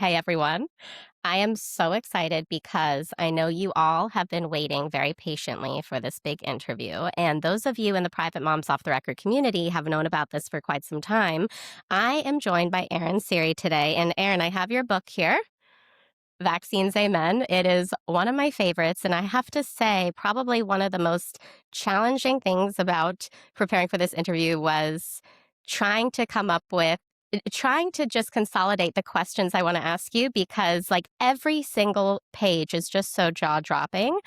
Hey everyone. I am so excited because I know you all have been waiting very patiently for this big interview. And those of you in the Private Moms Off the Record community have known about this for quite some time. I am joined by Aaron Siri today. And Aaron, I have your book here, Vaccines Amen. It is one of my favorites. And I have to say, probably one of the most challenging things about preparing for this interview was trying to come up with trying to just consolidate the questions I want to ask you because like every single page is just so jaw-dropping.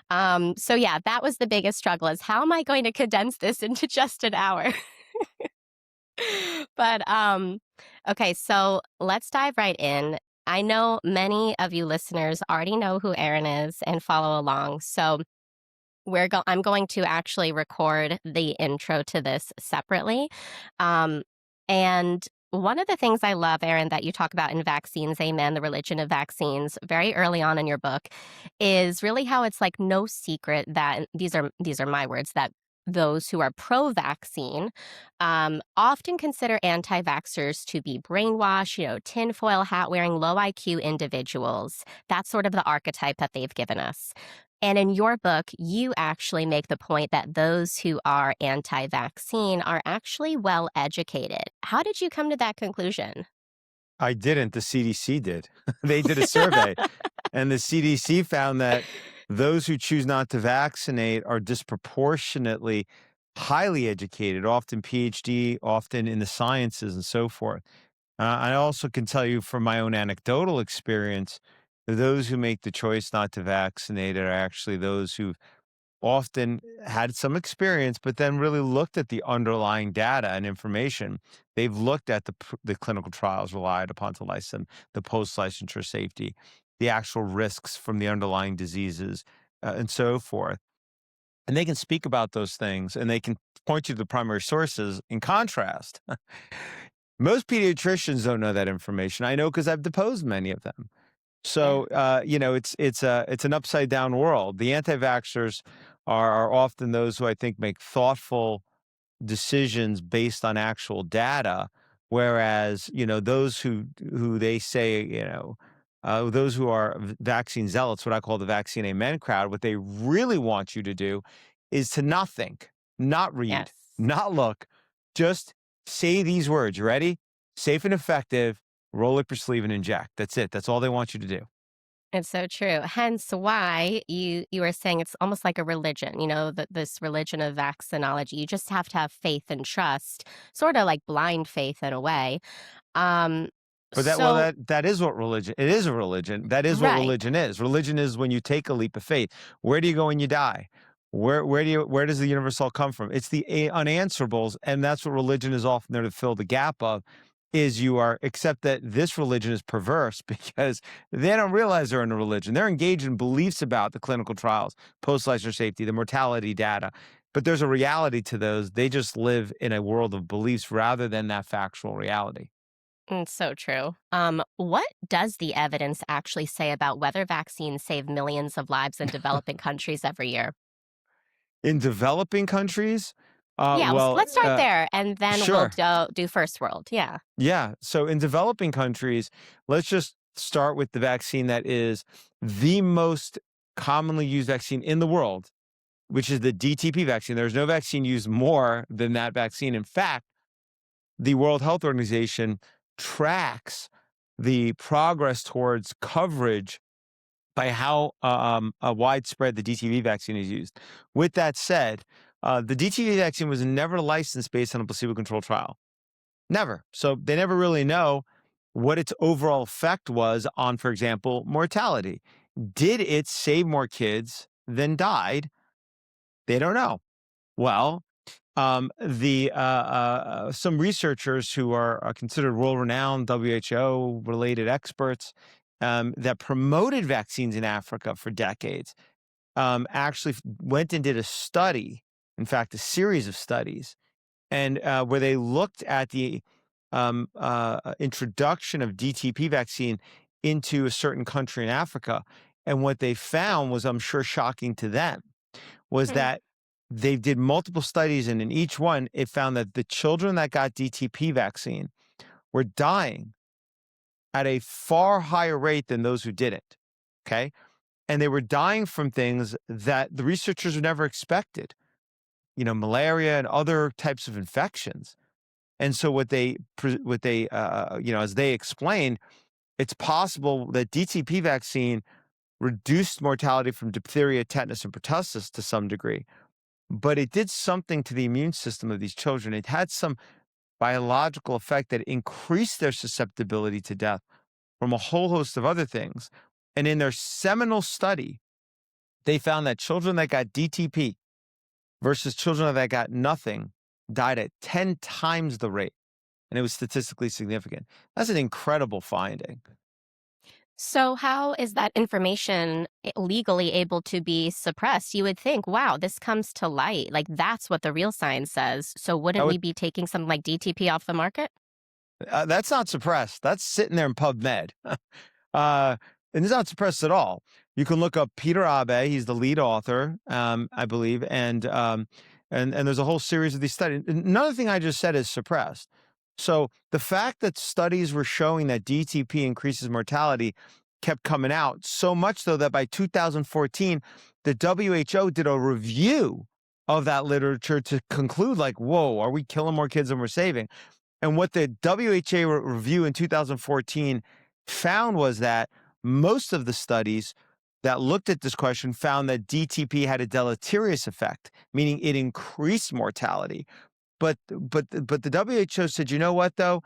So yeah, that was the biggest struggle is how am I going to condense this into just an hour? But okay, so let's dive right in. I know many of you listeners already know who Aaron is and follow along. So I'm going to actually record the intro to this separately. And one of the things I love, Aaron, that you talk about in Vaccines, Amen, the religion of vaccines, very early on in your book, is really how it's like no secret that these are my words that those who are pro-vaccine often consider anti-vaxxers to be brainwashed, tinfoil hat wearing, low IQ individuals. That's sort of the archetype that they've given us. And in your book, you actually make the point that those who are anti-vaccine are actually well educated. How did you come to that conclusion? I didn't. The CDC did. They did a survey, and the CDC found that those who choose not to vaccinate are disproportionately highly educated, often PhD, often in the sciences and so forth. I also can tell you from my own anecdotal experience, those who make the choice not to vaccinate are actually those who've often had some experience, but then really looked at the underlying data and information. They've looked at the clinical trials relied upon to license, the post-licensure safety, the actual risks from the underlying diseases, and so forth. And they can speak about those things and they can point you to the primary sources. In contrast, most pediatricians don't know that information. I know because I've deposed many of them. Yeah. So, it's an upside down world. The anti-vaxxers are often those who I think make thoughtful decisions based on actual data, whereas those who they say those who are vaccine zealots, what I call the vaccine amen crowd, what they really want you to do is to not think, not read, Yes. not look, just say these words. You ready? Safe and effective. Roll up your sleeve and inject. That's it. That's all they want you to do. It's so true. Hence why you were saying it's almost like a religion, this religion of vaccinology. You just have to have faith and trust, sort of like blind faith in a way. Um, But that well, so that is what religion it is a religion. That is what right. religion is. Religion is when you take a leap of faith. Where do you go when you die? Where does the universe all come from? It's the unanswerables, and that's what religion is often there to fill the gap of. Is you are except that this religion is perverse because they don't realize they're in a religion. They're engaged in beliefs about the clinical trials, post-licensure safety, the mortality data. But there's a reality to those. They just live in a world of beliefs rather than that factual reality. So true. What does the evidence actually say about whether vaccines save millions of lives in developing countries every year? In developing countries, Yeah, let's start there, and then we'll sure. do first world. Yeah. Yeah. So in developing countries, let's just start with the vaccine that is the most commonly used vaccine in the world, which is the DTP vaccine. There's no vaccine used more than that vaccine. In fact, the World Health Organization tracks the progress towards coverage by how widespread the DTP vaccine is used. With that said, the DTP vaccine was never licensed based on a placebo-controlled trial. Never. So they never really know what its overall effect was on, for example, mortality. Did it save more kids than died? They don't know. Well, the some researchers who are considered world-renowned WHO-related experts that promoted vaccines in Africa for decades actually went and did a study, in fact, a series of studies, and where they looked at the introduction of DTP vaccine into a certain country in Africa. And what they found was, I'm sure, shocking to them, was Hmm. that they did multiple studies, and in each one, it found that the children that got DTP vaccine were dying at a far higher rate than those who didn't. Okay. And they were dying from things that the researchers never expected, malaria and other types of infections. And so as they explained, it's possible that DTP vaccine reduced mortality from diphtheria, tetanus, and pertussis to some degree, but it did something to the immune system of these children. It had some biological effect that increased their susceptibility to death from a whole host of other things. And in their seminal study, they found that children that got DTP versus children that got nothing died at 10 times the rate. And it was statistically significant. That's an incredible finding. So, how is that information legally able to be suppressed? You would think, wow, this comes to light. Like, that's what the real science says. So, I wouldn't would we be taking something like DTP off the market? That's not suppressed. That's sitting there in PubMed. uh, and it's not suppressed at all. You can look up Peter Abe. He's the lead author, I believe, and there's a whole series of these studies. Another thing I just said is suppressed. So the fact that studies were showing that DTP increases mortality kept coming out, so much so that by 2014, the WHO did a review of that literature to conclude, like, whoa, are we killing more kids than we're saving? And what the WHO review in 2014 found was that most of the studies that looked at this question found that DTP had a deleterious effect, meaning it increased mortality. But the WHO said, you know what, though?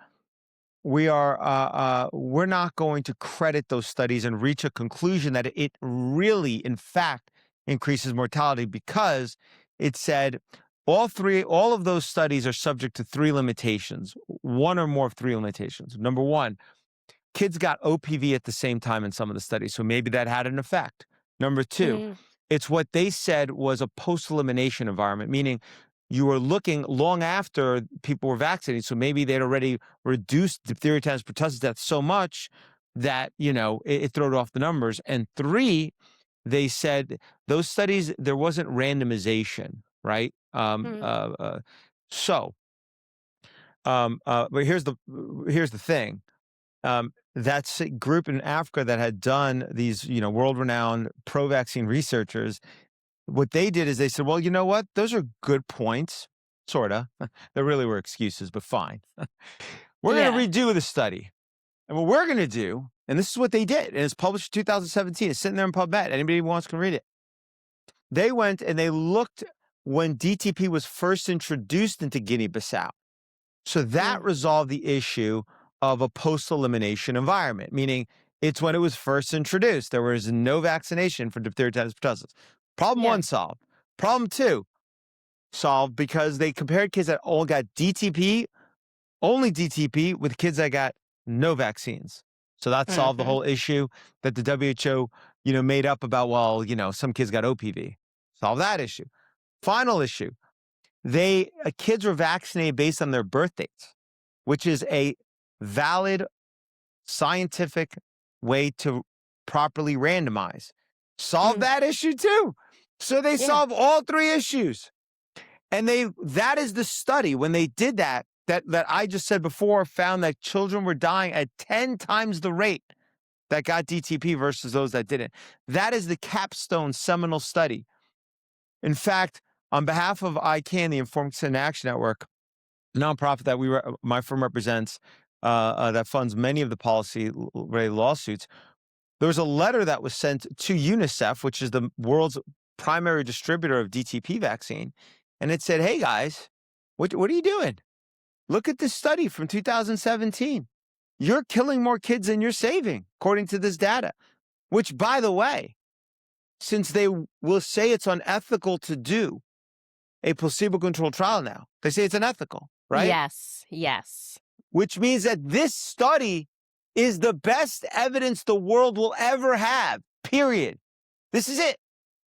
We're not going to credit those studies and reach a conclusion that it really, in fact, increases mortality, because it said all of those studies are subject to three limitations, one or more of three limitations. Number one, kids got OPV at the same time in some of the studies, so maybe that had an effect. Number two, Mm, it's what they said was a post-elimination environment, meaning you were looking long after people were vaccinated, so maybe they'd already reduced diphtheria, tetanus, pertussis death so much that, it threw it off the numbers. And three, they said those studies, there wasn't randomization, right? mm, So, but here's the thing. That's a group in Africa that had done these, world-renowned pro-vaccine researchers. What they did is they said, well, you know what? Those are good points, sort of. There really were excuses, but fine. We're going yeah. to redo the study. And what we're going to do, and this is what they did, and it's published in 2017. It's sitting there in PubMed. Anybody who wants can read it. They went and they looked when DTP was first introduced into Guinea-Bissau. So that Mm, resolved the issue of a post-elimination environment, meaning it's when it was first introduced. There was no vaccination for diphtheria, tetanus, pertussis. Problem yeah. one solved. Problem two solved because they compared kids that all got DTP, only DTP, with kids that got no vaccines. So that solved the Hmm. whole issue that the WHO, made up about, well, some kids got OPV. Solve that issue. Final issue. Kids were vaccinated based on their birth dates, which is a valid scientific way to properly randomize. Solve Mm, that issue too. So they yeah. solve all three issues. And that is the study. When they did that I just said before, found that children were dying at 10 times the rate that got DTP versus those that didn't. That is the capstone seminal study. In fact, on behalf of ICANN, the Informed Consent Action Network, a nonprofit that my firm represents, that funds many of the policy-related lawsuits, there was a letter that was sent to UNICEF, which is the world's primary distributor of DTP vaccine, and it said, "Hey guys, what are you doing? Look at this study from 2017. You're killing more kids than you're saving, according to this data." Which, by the way, since they will say it's unethical to do a placebo-controlled trial now, they say it's unethical, right? Yes. Yes. Which means that this study is the best evidence the world will ever have, period. This is it.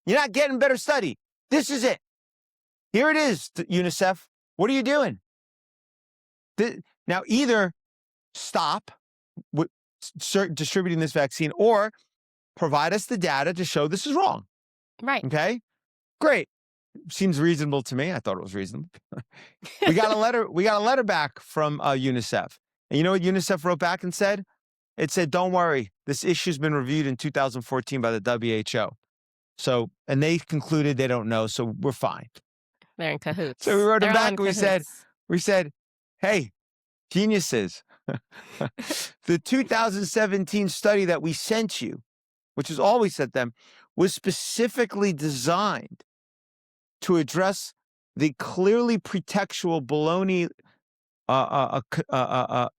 You're not getting better study. This is it. Here it is, UNICEF. What are you doing? Now, either stop distributing this vaccine or provide us the data to show this is wrong. Right. Okay? Great. Seems reasonable to me. I thought it was reasonable. We got a letter back from UNICEF. And you know what UNICEF wrote back and said? it said, "Don't worry, this issue's been reviewed in 2014 by the WHO." So, and they concluded they don't know, so we're fine. They're in So we cahoots. wrote them They're all back in and cahoots. we said, "Hey, geniuses, the 2017 study that we sent you, which is all we sent them, was specifically designed to address the clearly pretextual baloney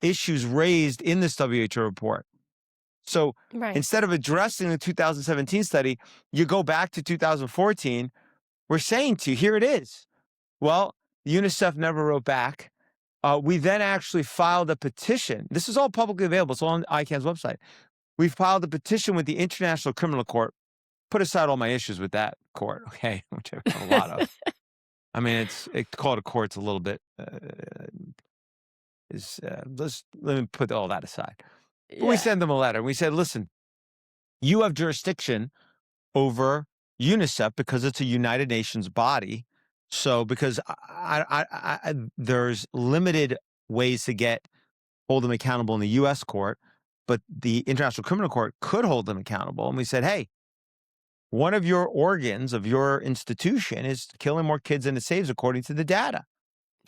issues raised in this WHO report. So Right. instead of addressing the 2017 study, you go back to 2014. We're saying to you, here it is." Well, UNICEF never wrote back. We then actually filed a petition. This is all publicly available. It's all on ICANN's website. We filed a petition with the International Criminal Court. Put aside all my issues with that court, okay, which I've got a lot of. I mean, call it a court's a little bit let me put all that aside. But we Yeah. sent them a letter. We said, "Listen, you have jurisdiction over UNICEF because it's a United Nations body. So because there's limited ways to hold them accountable in the U.S. court, but the International Criminal Court could hold them accountable." And we said, "Hey, one of your organs of your institution is killing more kids than it saves, according to the data.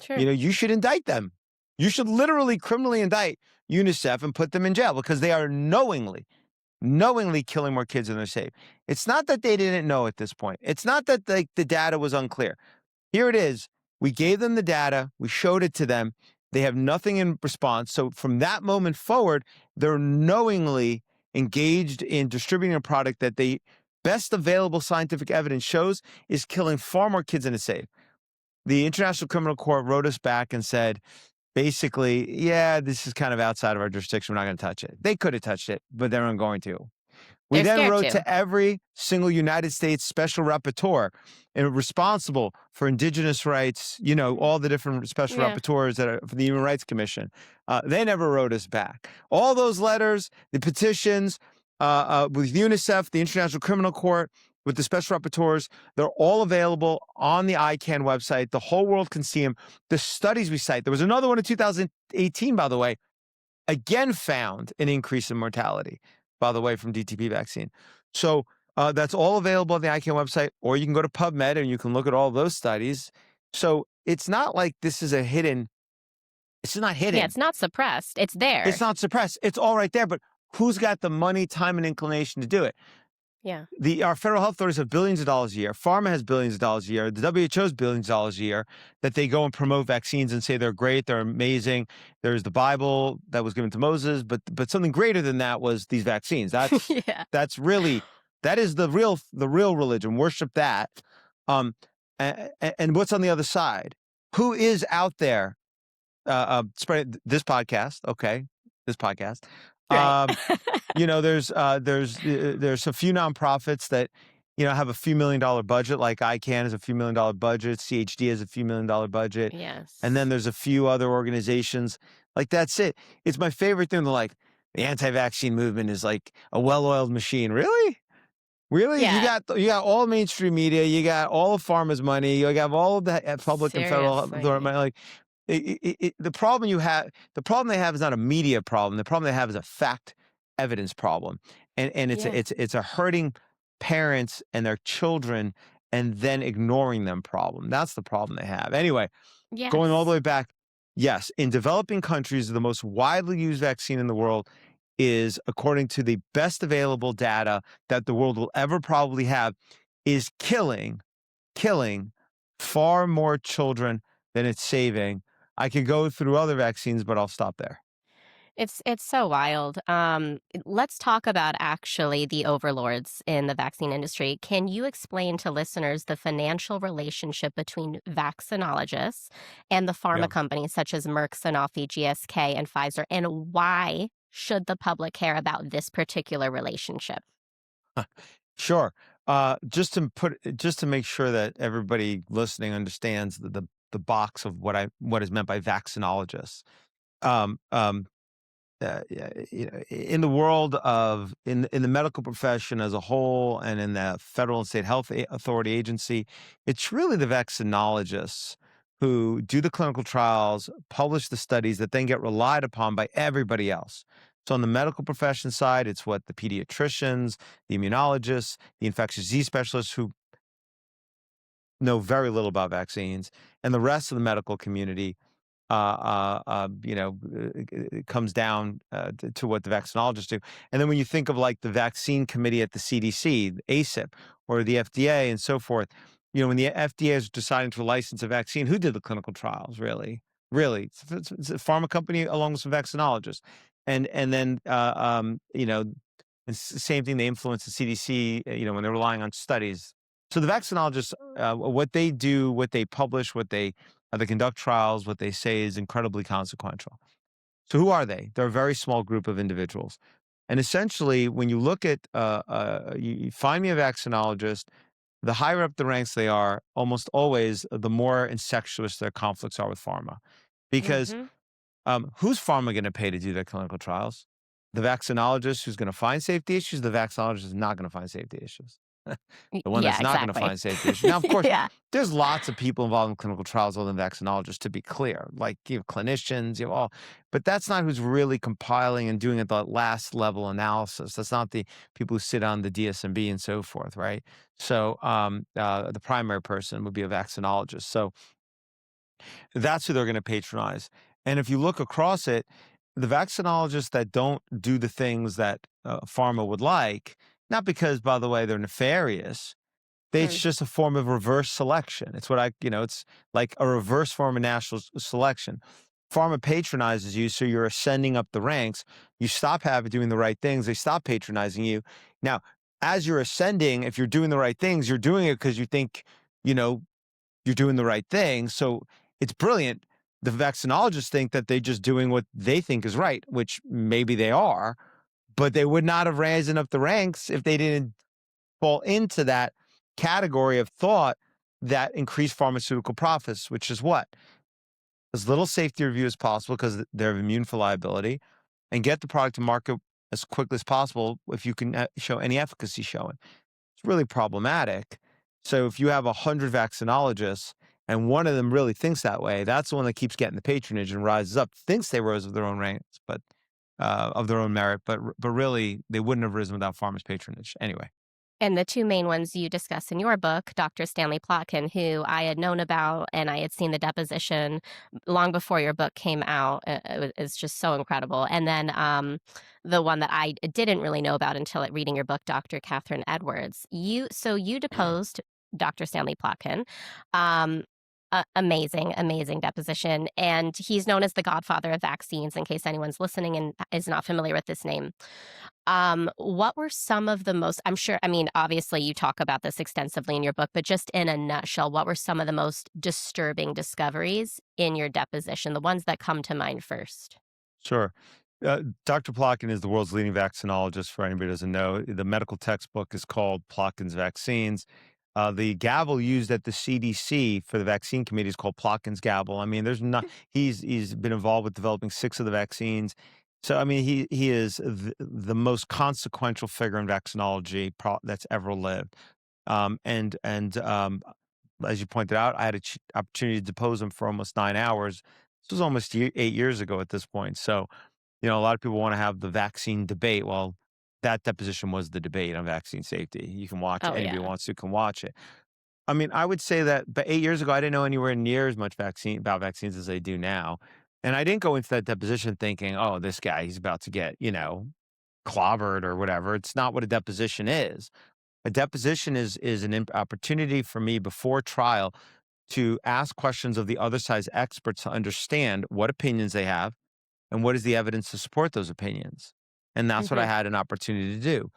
Sure. You should indict them. You should literally criminally indict UNICEF and put them in jail because they are knowingly killing more kids than they're safe." It's not that they didn't know at this point. It's not that the data was unclear. Here it is. We gave them the data. We showed it to them. They have nothing in response. So from that moment forward, they're knowingly engaged in distributing a product that the best available scientific evidence shows is killing far more kids than it's safe. The International Criminal Court wrote us back and said, basically, yeah, this is kind of outside of our jurisdiction. We're not going to touch it. They could have touched it, but they weren't going to. We They're then scared wrote to. to every single United States special rapporteur and responsible for indigenous rights, all the different special Yeah. rapporteurs that are for the Human Rights Commission. They never wrote us back. All those letters, the petitions with UNICEF, the International Criminal Court, with the special rapporteurs, they're all available on the ICANN website. The whole world can see them. The studies we cite, there was another one in 2018, by the way, again found an increase in mortality, by the way, from DTP vaccine. So that's all available on the ICANN website, or you can go to PubMed and you can look at all those studies. So it's not like this is it's not Yeah, hidden. it's not suppressed. It's there. It's not suppressed. It's all right there, but who's got the money, time, and inclination to do it? Yeah. Our federal health authorities have billions of dollars a year. Pharma has billions of dollars a year. The WHO has billions of dollars a year that they go and promote vaccines and say they're great, they're amazing. There's the Bible that was given to Moses, but something greater than that was these vaccines. Yeah. That is the real religion. Worship that. And what's on the other side? Who is out there spreading this podcast? Okay, this podcast. Right. There's a few nonprofits that, have a few $1 million budget, like ICANN has a few $1 million budget, CHD has a few $1 million budget. Yes. And then there's a few other organizations. Like, that's it. It's my favorite thing. They're like, the anti-vaccine movement is like a well-oiled machine. Really? Really? Yeah. You got all mainstream media, you got all of pharma's money, you have all of the public and federal Seriously. money. Like, the problem they have is not a media problem. The problem they have is a fact evidence problem, and Yeah. it's a hurting parents and their children and then ignoring them problem. That's the problem they have. Anyway, going all the Yes. way back, yes, in developing countries, the most widely used vaccine in the world is, according to the best available data that the world will ever probably have, is killing far more children than it's saving. I could go through other vaccines, but I'll stop there. It's so wild. Let's talk about actually the overlords in the vaccine industry. Can you explain to listeners the financial relationship between vaccinologists and the Yeah. pharma companies such as Merck, Sanofi, GSK, and Pfizer, and why should the public care about this particular relationship? Sure. Just to make sure that everybody listening understands the box of what is meant by vaccinologists. Um, um, yeah, in the world of in the medical profession as a whole, and in the federal and state health authority agency, it's really the vaccinologists who do the clinical trials, publish the studies that then get relied upon by everybody else. So on the medical profession side, it's what the pediatricians, the immunologists, the infectious disease specialists who know very little about vaccines, and the rest of the medical community it comes down to what the vaccinologists do. And then when you think of like the vaccine committee at the CDC, the ACIP, or the FDA and so forth, when the FDA is deciding to license a vaccine, who did the clinical trials really? Really, it's a pharma company along with some vaccinologists. And then, same thing, they influence the CDC, when they're relying on studies. So the vaccinologists, what they do, what they publish, they conduct trials. What they say is incredibly consequential. So who are they? They're a very small group of individuals. And essentially, when you look at, you find me a vaccinologist, the higher up the ranks they are, almost always, the more incestuous their conflicts are with pharma. Because Mhm. who's pharma going to pay to do their clinical trials? The vaccinologist who's going to find safety issues. The vaccinologist is not going to find safety issues. The one Yeah, that's not going to exactly. find safety issues. Now, of course, Yeah. there's lots of people involved in clinical trials other than vaccinologists, to be clear. Like you have clinicians, you have all, but that's not who's really compiling and doing at the last level analysis. That's not the people who sit on the DSMB and so forth, right? So the primary person would be a vaccinologist. So that's who they're going to patronize. And if you look across it, the vaccinologists that don't do the things that pharma would like, not because, by the way, they're nefarious, it's Mm. just a form of reverse selection. It's it's like a reverse form of national selection. Pharma patronizes you, so you're ascending up the ranks. You stop having doing the right things. They stop patronizing you. Now, as you're ascending, if you're doing the right things, you're doing it because you think, you know, you're doing the right thing. So it's brilliant. The vaccinologists think that they're just doing what they think is right, which maybe they are, but they would not have risen up the ranks if they didn't fall into that category of thought that increased pharmaceutical profits, which is what? As little safety review as possible because they're immune for liability, and get the product to market as quickly as possible if you can show any efficacy showing. It's really problematic. So if you have 100 vaccinologists and one of them really thinks that way, that's the one that keeps getting the patronage and rises up, thinks they rose of their own ranks, but of their own merit, but really they wouldn't have risen without pharma's patronage anyway. And the two main ones you discuss in your book, Dr. Stanley Plotkin, who I had known about and I had seen the deposition long before your book came out, is just so incredible. And then the one that I didn't really know about until reading your book, Dr. Catherine Edwards. You deposed Dr. Stanley Plotkin. Um, amazing, amazing deposition. And he's known as the godfather of vaccines, in case anyone's listening and is not familiar with this name. What were some of the most I'm sure I mean, obviously, you talk about this extensively in your book, but just in a nutshell, what were some of the most disturbing discoveries in your deposition, the ones that come to mind first? Sure. Dr. Plotkin is the world's leading vaccinologist. For anybody who doesn't know, the medical textbook is called Plotkin's Vaccines. The gavel used at the CDC for the vaccine committee is called Plotkin's gavel. I mean, there's not. He's been involved with developing 6 of the vaccines. So I mean, he is the most consequential figure in vaccinology that's ever lived. As you pointed out, I had an opportunity to depose him for almost 9 hours. This was almost 8 years ago at this point. So, a lot of people want to have the vaccine debate. Well, that deposition was the debate on vaccine safety. You can watch it. Oh, Anybody who yeah. wants to can watch it. I mean, I would say that, but 8 years ago, I didn't know anywhere near as much about vaccines as I do now. And I didn't go into that deposition thinking, oh, this guy, he's about to get, clobbered or whatever. It's not what a deposition is. A deposition is an opportunity for me before trial to ask questions of the other side's experts to understand what opinions they have and what is the evidence to support those opinions. And that's what I Mhm. had an opportunity to do.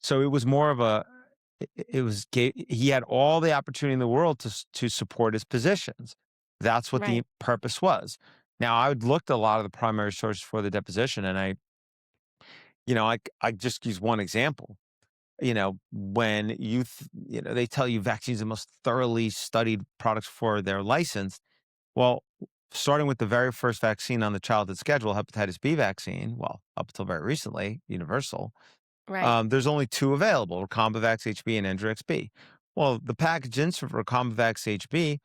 So it was more of a it was he had all the opportunity in the world to support his positions. That's what the Right. purpose was. Now I would looked at a lot of the primary sources for the deposition, and I just use one example. When they tell you vaccines are the most thoroughly studied products for their license. Well, starting with the very first vaccine on the childhood schedule, hepatitis B vaccine, well, up until very recently, universal, Right. there's only 2 available, Recombavax HB and Engerix B. Well, the package insert for Recombavax HB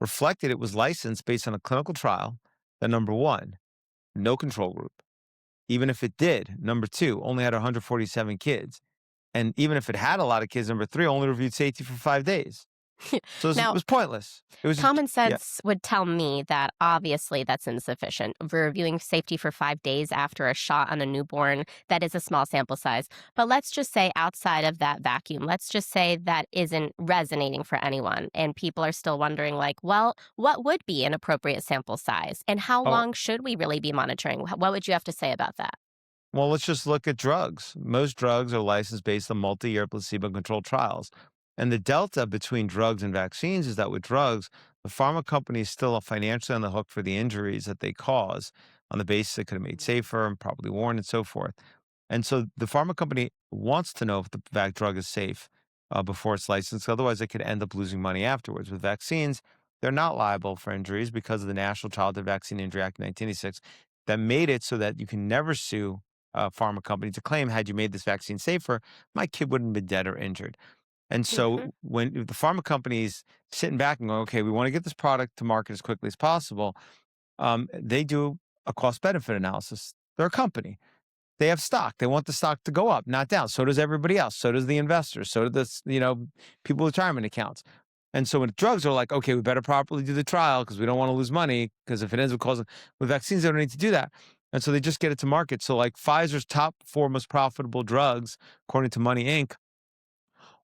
reflected it was licensed based on a clinical trial that, number 1, no control group. even if it did. Number two, only had 147 kids. And even if it had a lot of kids, number three, only reviewed safety for 5 days. So it Now, was pointless. It was just, common yeah. sense would tell me that obviously that's insufficient. Reviewing safety for 5 days after a shot on a newborn, that is a small sample size. But let's just say outside of that vacuum, let's just say that isn't resonating for anyone. And people are still wondering, like, well, what would be an appropriate sample size? And how Oh, long should we really be monitoring? What would you have to say about that? well, let's just look at drugs. Most drugs are licensed based on multi-year placebo-controlled trials. And the delta between drugs and vaccines is that with drugs, the pharma company is still financially on the hook for the injuries that they cause on the basis it could have made safer and probably warned and so forth. And so the pharma company wants to know if the vac drug is safe before it's licensed. Otherwise, they could end up losing money afterwards. With vaccines, they're not liable for injuries because of the National Childhood Vaccine Injury Act of 1986 that made it so that you can never sue a pharma company to claim, had you made this vaccine safer, my kid wouldn't have been dead or injured. And Hmm. so when the pharma companies sitting back and going, okay, we want to get this product to market as quickly as possible, they do a cost benefit analysis. They're a company. They have stock. They want the stock to go up, not down. So does everybody else. So does the investors. So do the people with retirement accounts. And so when drugs are like, okay, we better properly do the trial because we don't want to lose money because if it ends up causing with vaccines, they don't need to do that. And so they just get it to market. So like Pfizer's top four most profitable drugs, according to Money Inc.,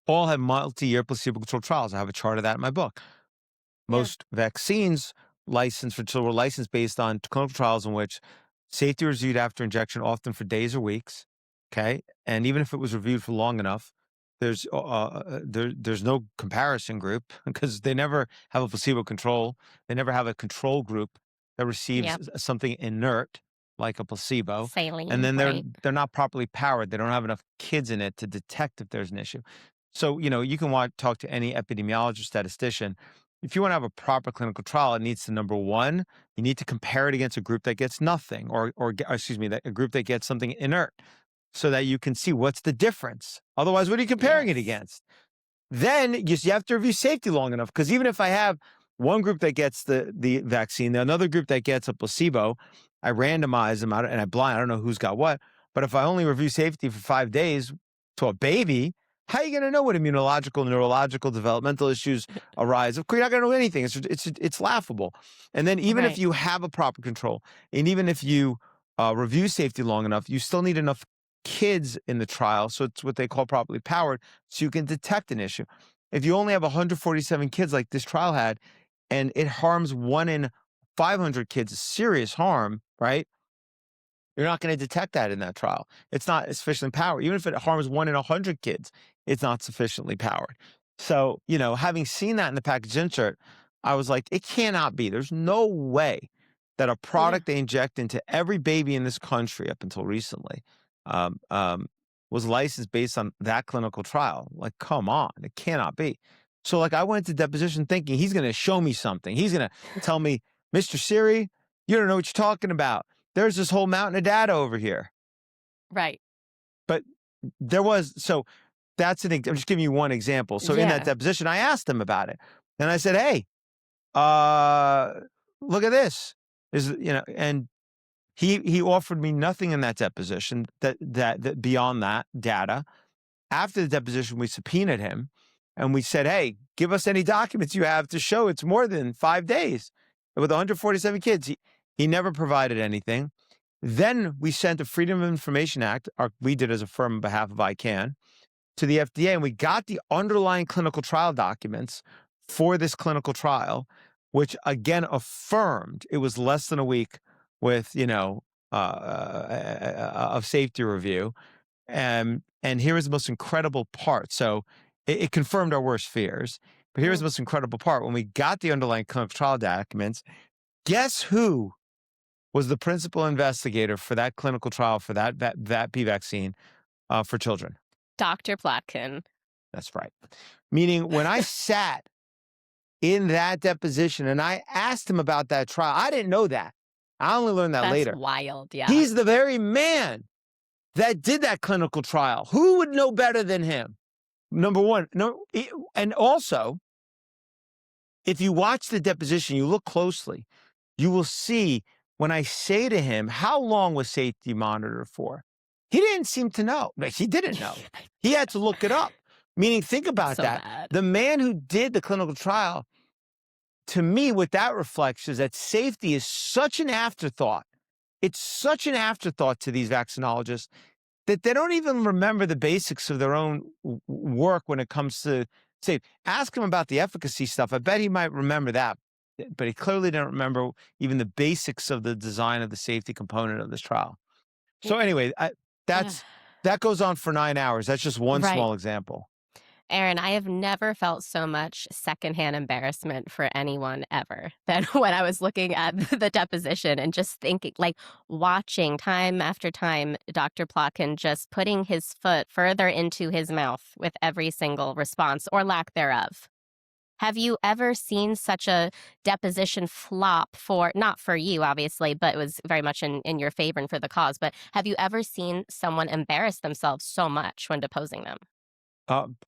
all have multi-year placebo-controlled trials. I have a chart of that in my book. Yeah. Most vaccines licensed for children were licensed based on clinical trials in which safety was reviewed after injection, often for days or weeks. Okay, and even if it was reviewed for long enough, there's no comparison group because they never have a placebo control. They never have a control group that receives Yep. something inert like a placebo, and Saline, then they're right? they're not properly powered. They don't have enough kids in it to detect if there's an issue. So you can talk to any epidemiologist, statistician. If you want to have a proper clinical trial, it needs to number one, you need to compare it against a group that gets nothing, excuse me, that a group that gets something inert, so that you can see what's the difference. Otherwise, what are you comparing it Yes. against? Then you have to review safety long enough because even if I have one group that gets the vaccine, another group that gets a placebo, I randomize them out and I blind. I don't know who's got what. But if I only review safety for 5 days to a baby, how are you going to know what immunological, neurological, developmental issues arise? Of course, you're not going to know anything. It's laughable. And then even if Right. you have a proper control, and even if you review safety long enough, you still need enough kids in the trial, so it's what they call properly powered, so you can detect an issue. If you only have 147 kids like this trial had, and it harms 1 in 500 kids, serious harm, right? You're not going to detect that in that trial. It's not sufficiently powered. Even if it harms 1 in 100 kids, it's not sufficiently powered. So, having seen that in the package insert, I was like, it cannot be. There's no way that a Yeah. product they inject into every baby in this country up until recently um, um, was licensed based on that clinical trial. Like, come on, it cannot be. So, like, I went to deposition thinking he's going to show me something. He's going to tell me, Mr. Siri, you don't know what you're talking about. There's this whole mountain of data over here. Right. But so I'm just giving you one example. So in that Yeah. deposition, I asked him about it. And I said, hey, uh, look at this. And he offered me nothing in that deposition that beyond that data. After the deposition, we subpoenaed him and we said, hey, give us any documents you have to show it's more than 5 days with 147 kids. He never provided anything. Then we sent a Freedom of Information Act, or we did as a firm on behalf of ICANN, to the FDA, and we got the underlying clinical trial documents for this clinical trial, which again affirmed it was less than a week with, of safety review. And here is the most incredible part. So it confirmed our worst fears. But here's Mm. the most incredible part. When we got the underlying clinical trial documents, guess who was the principal investigator for that clinical trial for that P vaccine for children? Dr. Plotkin. That's right. Meaning, when I sat in that deposition and I asked him about that trial, I didn't know that. I only learned that That's later. wild. Yeah. He's the very man that did that clinical trial. Who would know better than him? Number one. No, and also, if you watch the deposition, you look closely, you will see when I say to him, how long was safety monitored for? He didn't seem to know. Like, he didn't know. He had to look it up. Meaning, think It's about so that. bad. The man who did the clinical trial, to me, what that reflects is that safety is such an afterthought. It's such an afterthought to these vaccinologists that they don't even remember the basics of their own work when it comes to safe. Ask him about the efficacy stuff. I bet he might remember that, but he clearly didn't remember even the basics of the design of the safety component of this trial. Y So anyway, ugh, that goes on for 9 hours. That's just one right. small example. Aaron, I have never felt so much secondhand embarrassment for anyone ever than when I was looking at the deposition and just thinking, like, watching time after time Dr. Plotkin just putting his foot further into his mouth with every single response or lack thereof. Have you ever seen such a deposition flop for, not for you, obviously, but it was very much in your favor and for the cause, but have you ever seen someone embarrass themselves so much when deposing them?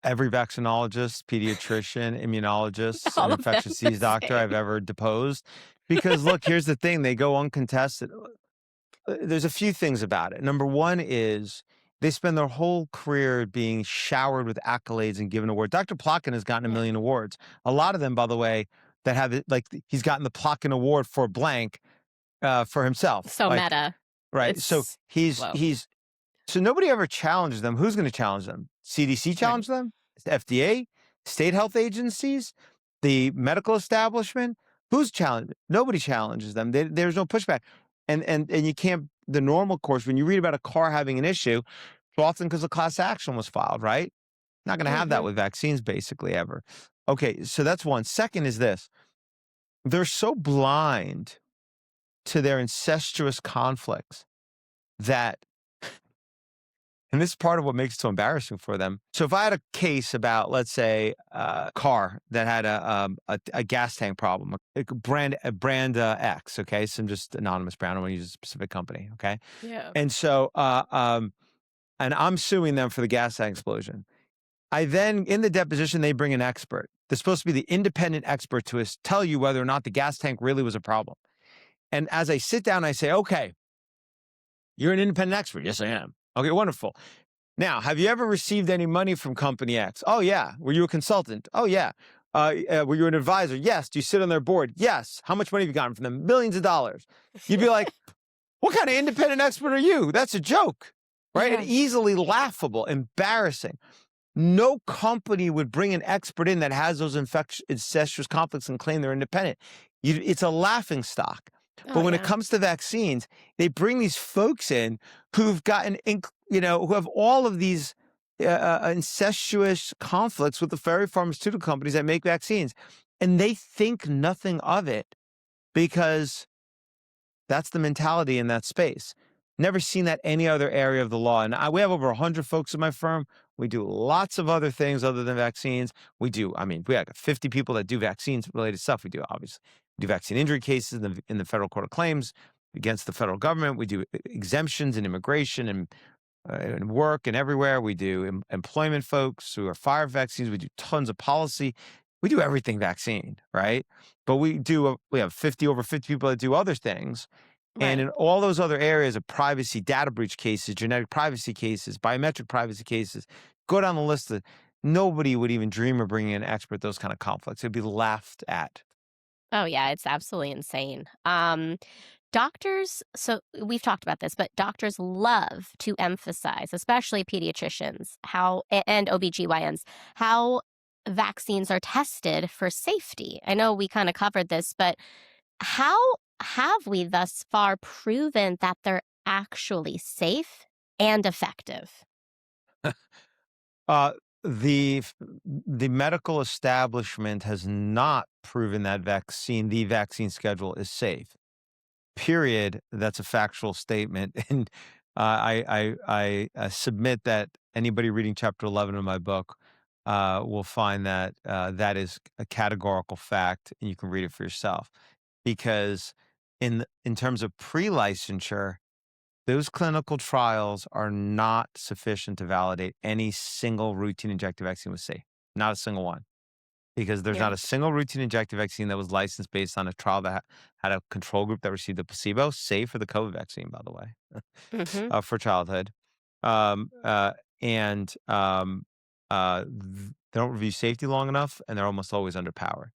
Every vaccinologist, pediatrician, immunologist, and All of them infectious the disease doctor same. I've ever deposed. Because look, here's the thing, they go uncontested. There's a few things about it. Number one is they spend their whole career being showered with accolades and given awards. Dr. Plotkin has gotten a Yeah. million awards. A lot of them, by the way, that have it, like he's gotten the Plotkin Award for blank for himself. So Like, meta. right. So It's whoa. he's so nobody ever challenges them. Who's going to challenge them? CDC Right. challenge them? FDA? State health agencies? The medical establishment? Who's challenged? Nobody challenges them. There's no pushback. And you can't, the normal course, when you read about a car having an issue, it's often because a class action was filed, right? Not going to have that Mhm. with vaccines basically ever. Okay, so that's one. Second is this. They're so blind to their incestuous conflicts that, and this is part of what makes it so embarrassing for them. So if I had a case about, let's say, a car that had a gas tank problem, a brand X, okay, some just anonymous brand. I don't want to use a specific company, okay, Yeah. and so and I'm suing them for the gas tank explosion. I then, in the deposition, they bring an expert. They're supposed to be the independent expert to tell you whether or not the gas tank really was a problem. And as I sit down, I say, okay, you're an independent expert. Yes, I am. Okay, wonderful. Now, have you ever received any money from company X? Oh, yeah. Were you a consultant? Oh, yeah. Were you an advisor? Yes. Do you sit on their board? Yes. How much money have you gotten from them? Millions of dollars. You'd be like, what kind of independent expert are you? That's a joke, right? And Yeah. easily laughable, embarrassing. No company would bring an expert in that has those incestuous conflicts and claim they're independent. It's a laughing stock. Oh, But when it yeah. comes to vaccines, they bring these folks in who've gotten, who have all of these incestuous conflicts with the very pharmaceutical companies that make vaccines. And they think nothing of it because that's the mentality in that space. Never seen that any other area of the law. And we have over 100 folks in my firm. We do lots of other things other than vaccines. I mean, we have 50 people that do vaccines related stuff. We do, obviously, we do vaccine injury cases in the federal court of claims against the federal government. We do exemptions in immigration and work and everywhere. We do employment folks who are fired vaccines. We do tons of policy. We do everything vaccine, right? But we have over 50 people that do other things. And Right. in all those other areas of privacy, data breach cases, genetic privacy cases, biometric privacy cases, go down the list. Nobody would even dream of bringing in an expert those kind of conflicts. It'd be laughed at. Oh, yeah, it's absolutely insane. Doctors, so we've talked about this, but doctors love to emphasize, especially pediatricians, and OBGYNs, how vaccines are tested for safety. I know we kind of covered this, but how have we thus far proven that they're actually safe and effective? Uh, the medical establishment has not proven that the vaccine schedule is safe. Period. That's a factual statement, and I submit that anybody reading chapter 11 of my book will find that that is a categorical fact, and you can read it for yourself. Because in terms of pre-licensure, those clinical trials are not sufficient to validate any single routine injective vaccine was safe. Not a single one. because there's not Yeah. a single routine injected vaccine that was licensed based on a trial that had a control group that received a placebo, save for the COVID vaccine, by the way, Mhm. for childhood. Um, uh, and they don't review safety long enough, and they're almost always underpowered.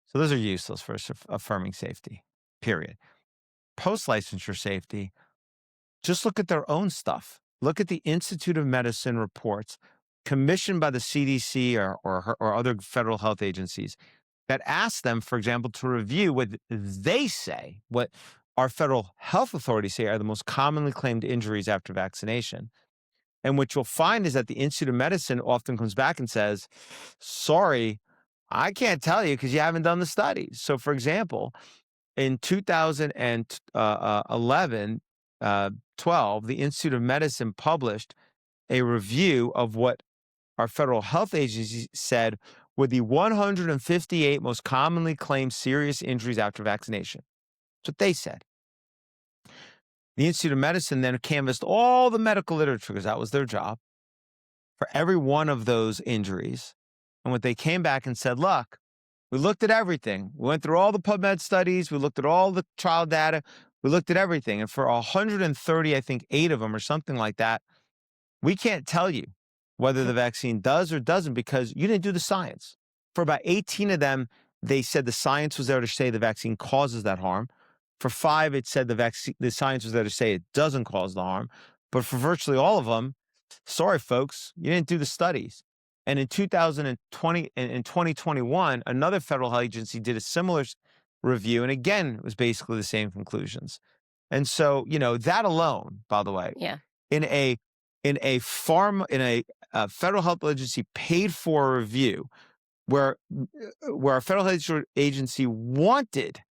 So those are useless for affirming safety, period. Post licensure safety, just look at their own stuff. Look at the Institute of Medicine reports commissioned by the CDC or other federal health agencies that ask them, for example, to review what they say, what our federal health authorities say are the most commonly claimed injuries after vaccination. And what you'll find is that the Institute of Medicine often comes back and says, sorry, I can't tell you because you haven't done the studies. So, for example, in 2011, 12, the Institute of Medicine published a review of what our federal health agency said were the 158 most commonly claimed serious injuries after vaccination. That's what they said. The Institute of Medicine then canvassed all the medical literature because that was their job for every one of those injuries. And what they came back and said, look, we looked at everything. We went through all the PubMed studies. We looked at all the trial data. We looked at everything. And for 130, I think 8 of them or something like that, we can't tell you whether the vaccine does or doesn't because you didn't do the science. For about 18 of them, they said the science was there to say the vaccine causes that harm. For 5, it said the science was there to say it doesn't cause the harm. But for virtually all of them, sorry, folks, you didn't do the studies. And in 2020 and in 2021, another federal health agency did a similar review, and again, it was basically the same conclusions. And so, that alone, by the way, Yeah. in a federal health agency paid for a review where a federal health agency wanted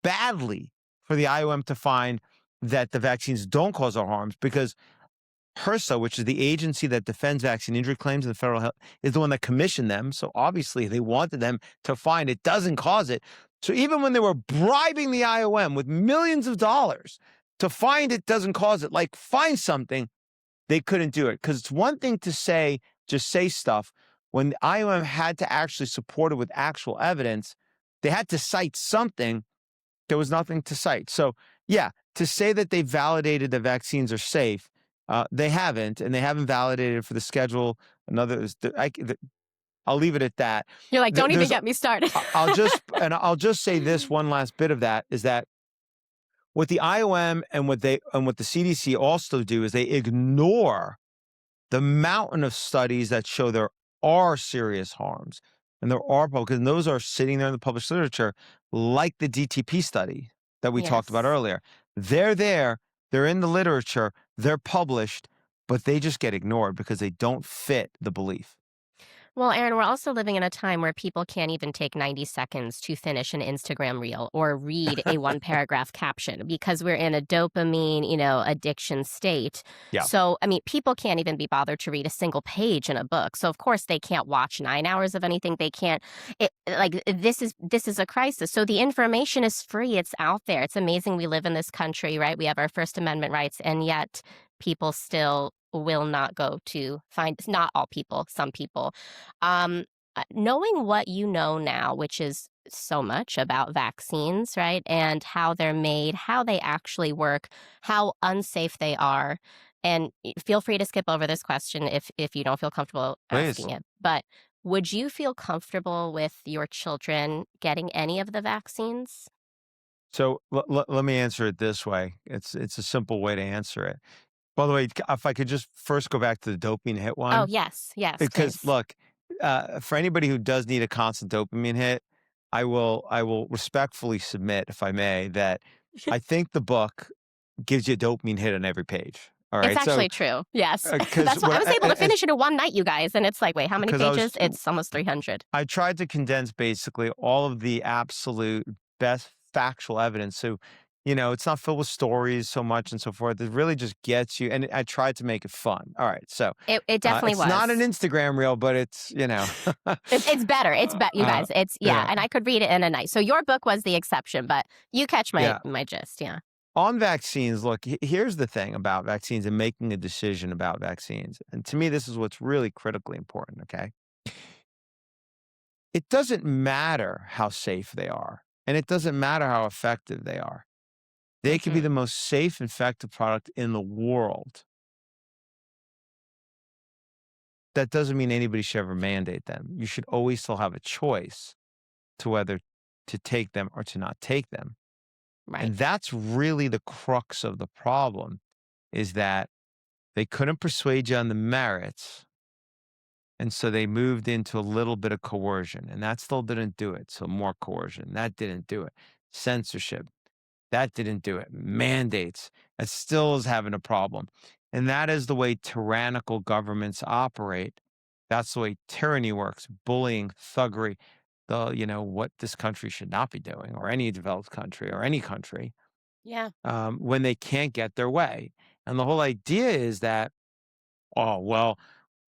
badly for the IOM to find that the vaccines don't cause our harms because HRSA, which is the agency that defends vaccine injury claims in the federal health, is the one that commissioned them. So obviously they wanted them to find it doesn't cause it. So even when they were bribing the IOM with millions of dollars to find it doesn't cause it, like find something, they couldn't do it. Because it's one thing to just say stuff. When the IOM had to actually support it with actual evidence, they had to cite something. There was nothing to cite. So yeah, to say that they validated the vaccines are safe, they haven't, and they haven't validated for the schedule. I'll leave it at that. You're like, "Don't even There's, get me started." I'll just say this one last bit of that is that what the IOM and what the CDC also do is they ignore the mountain of studies that show there are serious harms and there are because those are sitting there in the published literature, like the DTP study that we talked about Yes. earlier. They're there, they're in the literature, they're published, but they just get ignored because they don't fit the belief. Well, Aaron, we're also living in a time where people can't even take 90 seconds to finish an Instagram reel or read a one paragraph caption because we're in a dopamine, addiction state. Yeah. So, I mean, people can't even be bothered to read a single page in a book. So, of course, they can't watch 9 hours of anything. They can't this is a crisis. So the information is free. It's out there. It's amazing we live in this country, right? We have our First Amendment rights, and yet people still will not go to find not all people, some people. Knowing what you know now, which is so much about vaccines, right? And how they're made, how they actually work, how unsafe they are. And feel free to skip over this question if you don't feel comfortable Please. asking it. But would you feel comfortable with your children getting any of the vaccines? So let me answer it this way. It's a simple way to answer it. By the way, if I could just first go back to the dopamine hit Oh, one, yes, yes, because please. look, for anybody who does need a constant dopamine hit, I will respectfully submit, if I may, that I think the book gives you a dopamine hit on every page. All It's right, so actually true. Yes. because That's why I was able to finish it in one night, you guys. And it's like, wait, how many because I was pages? It's almost 300. I tried to condense basically all of the absolute best factual evidence. So, it's not filled with stories so much and so forth. It really just gets you. And I tried to make it fun. All right. So It definitely it's not an was. Instagram reel, but it's, It's better. You guys. It's yeah. yeah. And I could read it in a night. So your book was the exception, but you catch my Yeah. my gist. Yeah. On vaccines, look, here's the thing about vaccines and making a decision about vaccines. And to me, this is what's really critically important. Okay. it doesn't matter how safe they are, and it doesn't matter how effective they are. They could be Mhm. the most safe, effective product in the world. That doesn't mean anybody should ever mandate them. You should always still have a choice to whether to take them or to not take them. Right. And that's really the crux of the problem, is that they couldn't persuade you on the merits. And so they moved into a little bit of coercion, and that still didn't do it. So more coercion. That didn't do it. Censorship. That didn't do it. Mandates. That still is having a problem. And that is the way tyrannical governments operate. That's the way tyranny works, bullying, thuggery, what this country should not be doing, or any developed country or any country, Yeah. when they can't get their way. And the whole idea is that, oh, well,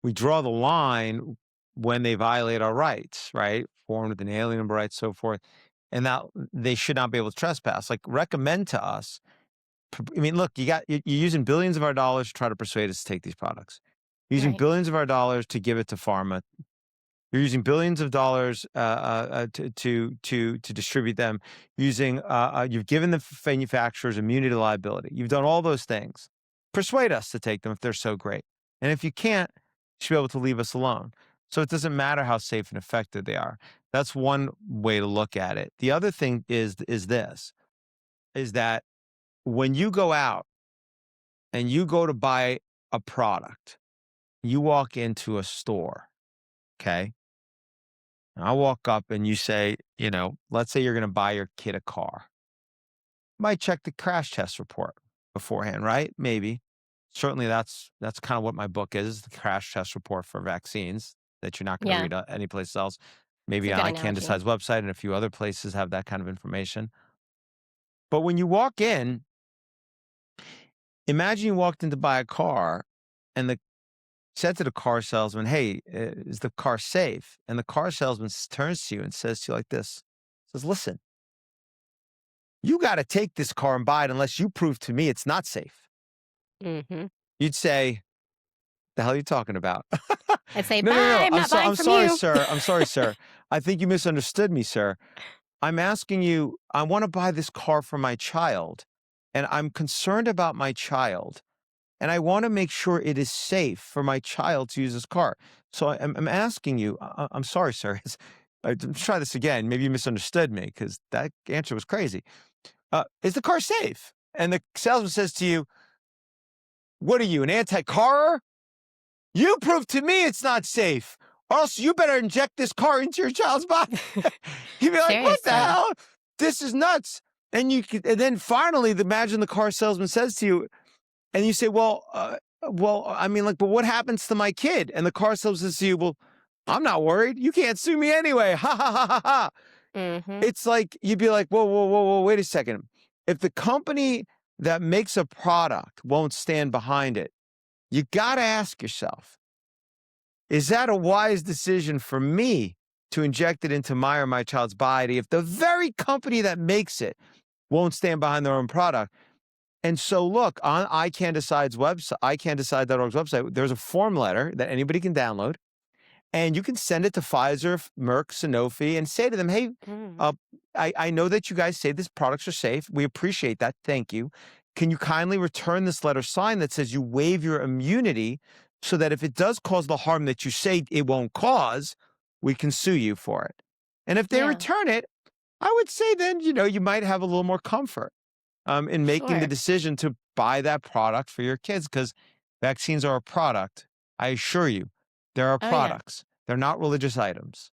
we draw the line when they violate our rights, right? Foreign with inalienable rights, so forth. And that they should not be able to trespass. Like, recommend to us. I mean, look, you're using billions of our dollars to try to persuade us to take these products. You're using Right. billions of our dollars to give it to pharma. You're using billions of dollars to distribute them. You've given the manufacturers immunity to liability. You've done all those things. Persuade us to take them if they're so great. And if you can't, you should be able to leave us alone. So it doesn't matter how safe and effective they are. That's one way to look at it. The other thing is that when you go out and you go to buy a product, you walk into a store, okay? I walk up and you say, let's say you're going to buy your kid a car. Might check the crash test report beforehand, right? Maybe. Certainly that's kind of what my book is, the crash test report for vaccines that you're not going to Yeah. read anyplace else. It's a Maybe good on I Can analogy. Decide's website and a few other places have that kind of information. But when you walk in, imagine you walked in to buy a car and said to the car salesman, "Hey, is the car safe?" And the car salesman turns to you and says to you like this, says, "Listen, you got to take this car and buy it unless you prove to me it's not safe." Mhm. You'd say, "The hell are you talking about?" I'd say, No, no, "Bye, no. I'm not buying I'm from sorry, you." sir. I'm sorry, sir. I think you misunderstood me, sir. I'm asking you, I want to buy this car for my child, and I'm concerned about my child, and I want to make sure it is safe for my child to use this car. So I'm asking you, I'm sorry, sir. Let's try this again. Maybe you misunderstood me because that answer was crazy. Is the car safe? And the salesman says to you, "What are you, an anti-carer? You prove to me it's not safe, or else you better inject this car into your child's body." You'd be like, "What the Seriously. hell? This is nuts." And then finally, imagine the car salesman says to you, and you say, "Well, I mean, like, but what happens to my kid?" And the car salesman says to you, "Well, I'm not worried. You can't sue me anyway." Ha ha ha ha ha. Mhm. It's like you'd be like, "Whoa, whoa, whoa, whoa, wait a second. If the company that makes a product won't stand behind it, you got to ask yourself, is that a wise decision for me to inject it into my or my child's body if the very company that makes it won't stand behind their own product?" And so look, on iCanDecide's website, there's a form letter that anybody can download. And you can send it to Pfizer, Merck, Sanofi, and say to them, "Hey, Mm. uh, I know that you guys say these products are safe. We appreciate that. Thank you. Can you kindly return this letter signed that says you waive your immunity so that if it does cause the harm that you say it won't cause, we can sue you for it?" And if they Yeah. return it, I would say then, you might have a little more comfort in making the Sure. decision to buy that product for your kids, because vaccines are a product. I assure you, there are Oh, yeah. products. They're not religious items.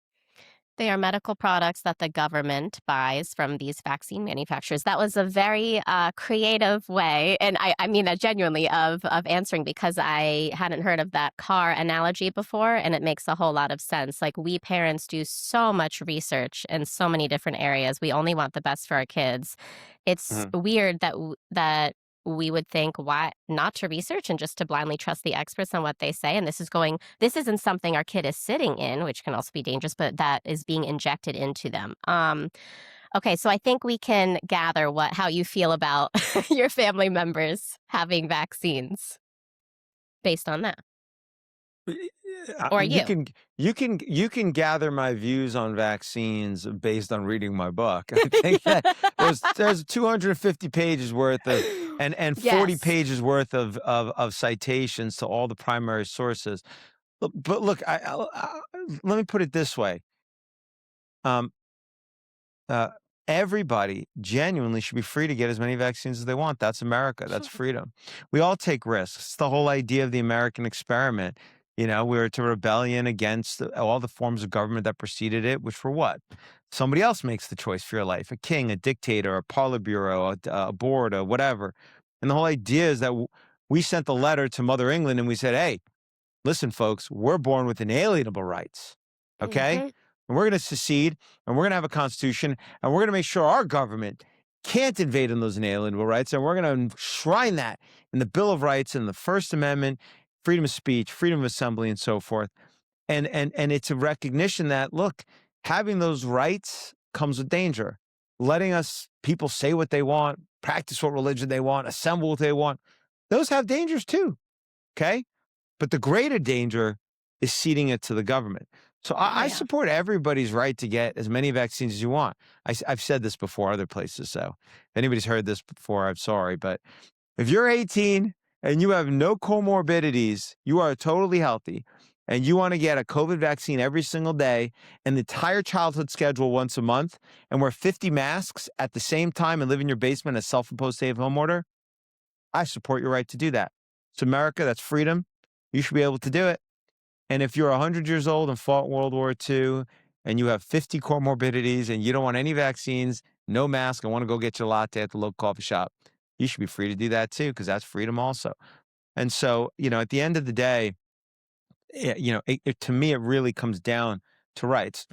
They are medical products that the government buys from these vaccine manufacturers. That was a very creative way, and I mean that genuinely, of answering, because I hadn't heard of that car analogy before, and it makes a whole lot of sense. Like, we parents do so much research in so many different areas. We only want the best for our kids. It's Mhm. weird that we would think, why not to research and just to blindly trust the experts on what they say. And this isn't something our kid is sitting in, which can also be dangerous, but that is being injected into them. Okay, so I think we can gather how you feel about your family members having vaccines based on that. Or you you? can you can gather my views on vaccines based on reading my book. I think that there's 250 pages worth of and 40 Yes. pages worth of citations to all the primary sources. But look, let me put it this way. Um, uh, Everybody genuinely should be free to get as many vaccines as they want. That's America. That's freedom. We all take risks. It's the whole idea of the American experiment. We were to rebellion against all the forms of government that preceded it, which were what? Somebody else makes the choice for your life, a king, a dictator, a politburo, a board, a whatever. And the whole idea is that we sent the letter to Mother England and we said, hey, listen, folks, we're born with inalienable rights. Okay? Mhm. And we're going to secede and we're going to have a constitution and we're going to make sure our government can't invade on those inalienable rights. And we're going to enshrine that in the Bill of Rights and the First Amendment, freedom of speech, freedom of assembly, and so forth. And it's a recognition that, look, having those rights comes with danger. Letting us people say what they want, practice what religion they want, assemble what they want. Those have dangers too. Okay. But the greater danger is ceding it to the government. So Oh, I yeah. support everybody's right to get as many vaccines as you want. I've said this before other places. So if anybody's heard this before, I'm sorry. But if you're 18 and you have no comorbidities, you are totally healthy, and you want to get a COVID vaccine every single day and the entire childhood schedule once a month and wear 50 masks at the same time and live in your basement as self-imposed stay-at-home order, I support your right to do that. It's America. That's freedom. You should be able to do it. And if you're 100 years old and fought World War II and you have 50 comorbidities and you don't want any vaccines, no mask, and want to go get your latte at the local coffee shop, you should be free to do that too, because that's freedom also. And so, at the end of the day, to me, it really comes down to rights.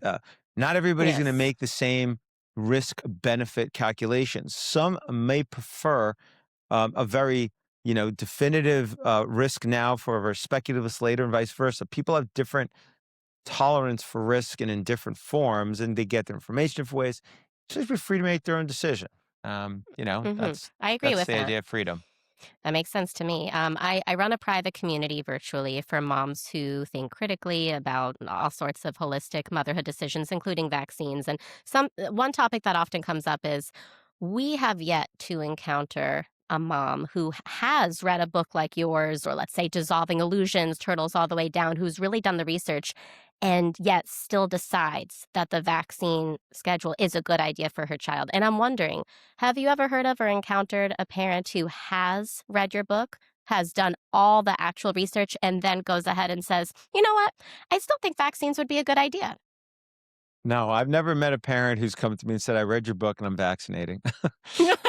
Not everybody's going to Yes. make the same risk benefit calculations. Some may prefer a very definitive risk now for a very speculative later, and vice versa. People have different tolerance for risk and in different forms, and they get their information different ways. So just be free to make their own decision. Mhm. That's I agree that's with the that. idea of freedom. That makes sense to me. I run a private community virtually for moms who think critically about all sorts of holistic motherhood decisions, including vaccines. And one topic that often comes up is we have yet to encounter a mom who has read a book like yours, or let's say Dissolving Illusions, Turtles All the Way Down, who's really done the research and yet still decides that the vaccine schedule is a good idea for her child. And I'm wondering, have you ever heard of or encountered a parent who has read your book, has done all the actual research, and then goes ahead and says, you know what? I still think vaccines would be a good idea? No, I've never met a parent who's come to me and said, "I read your book and I'm vaccinating."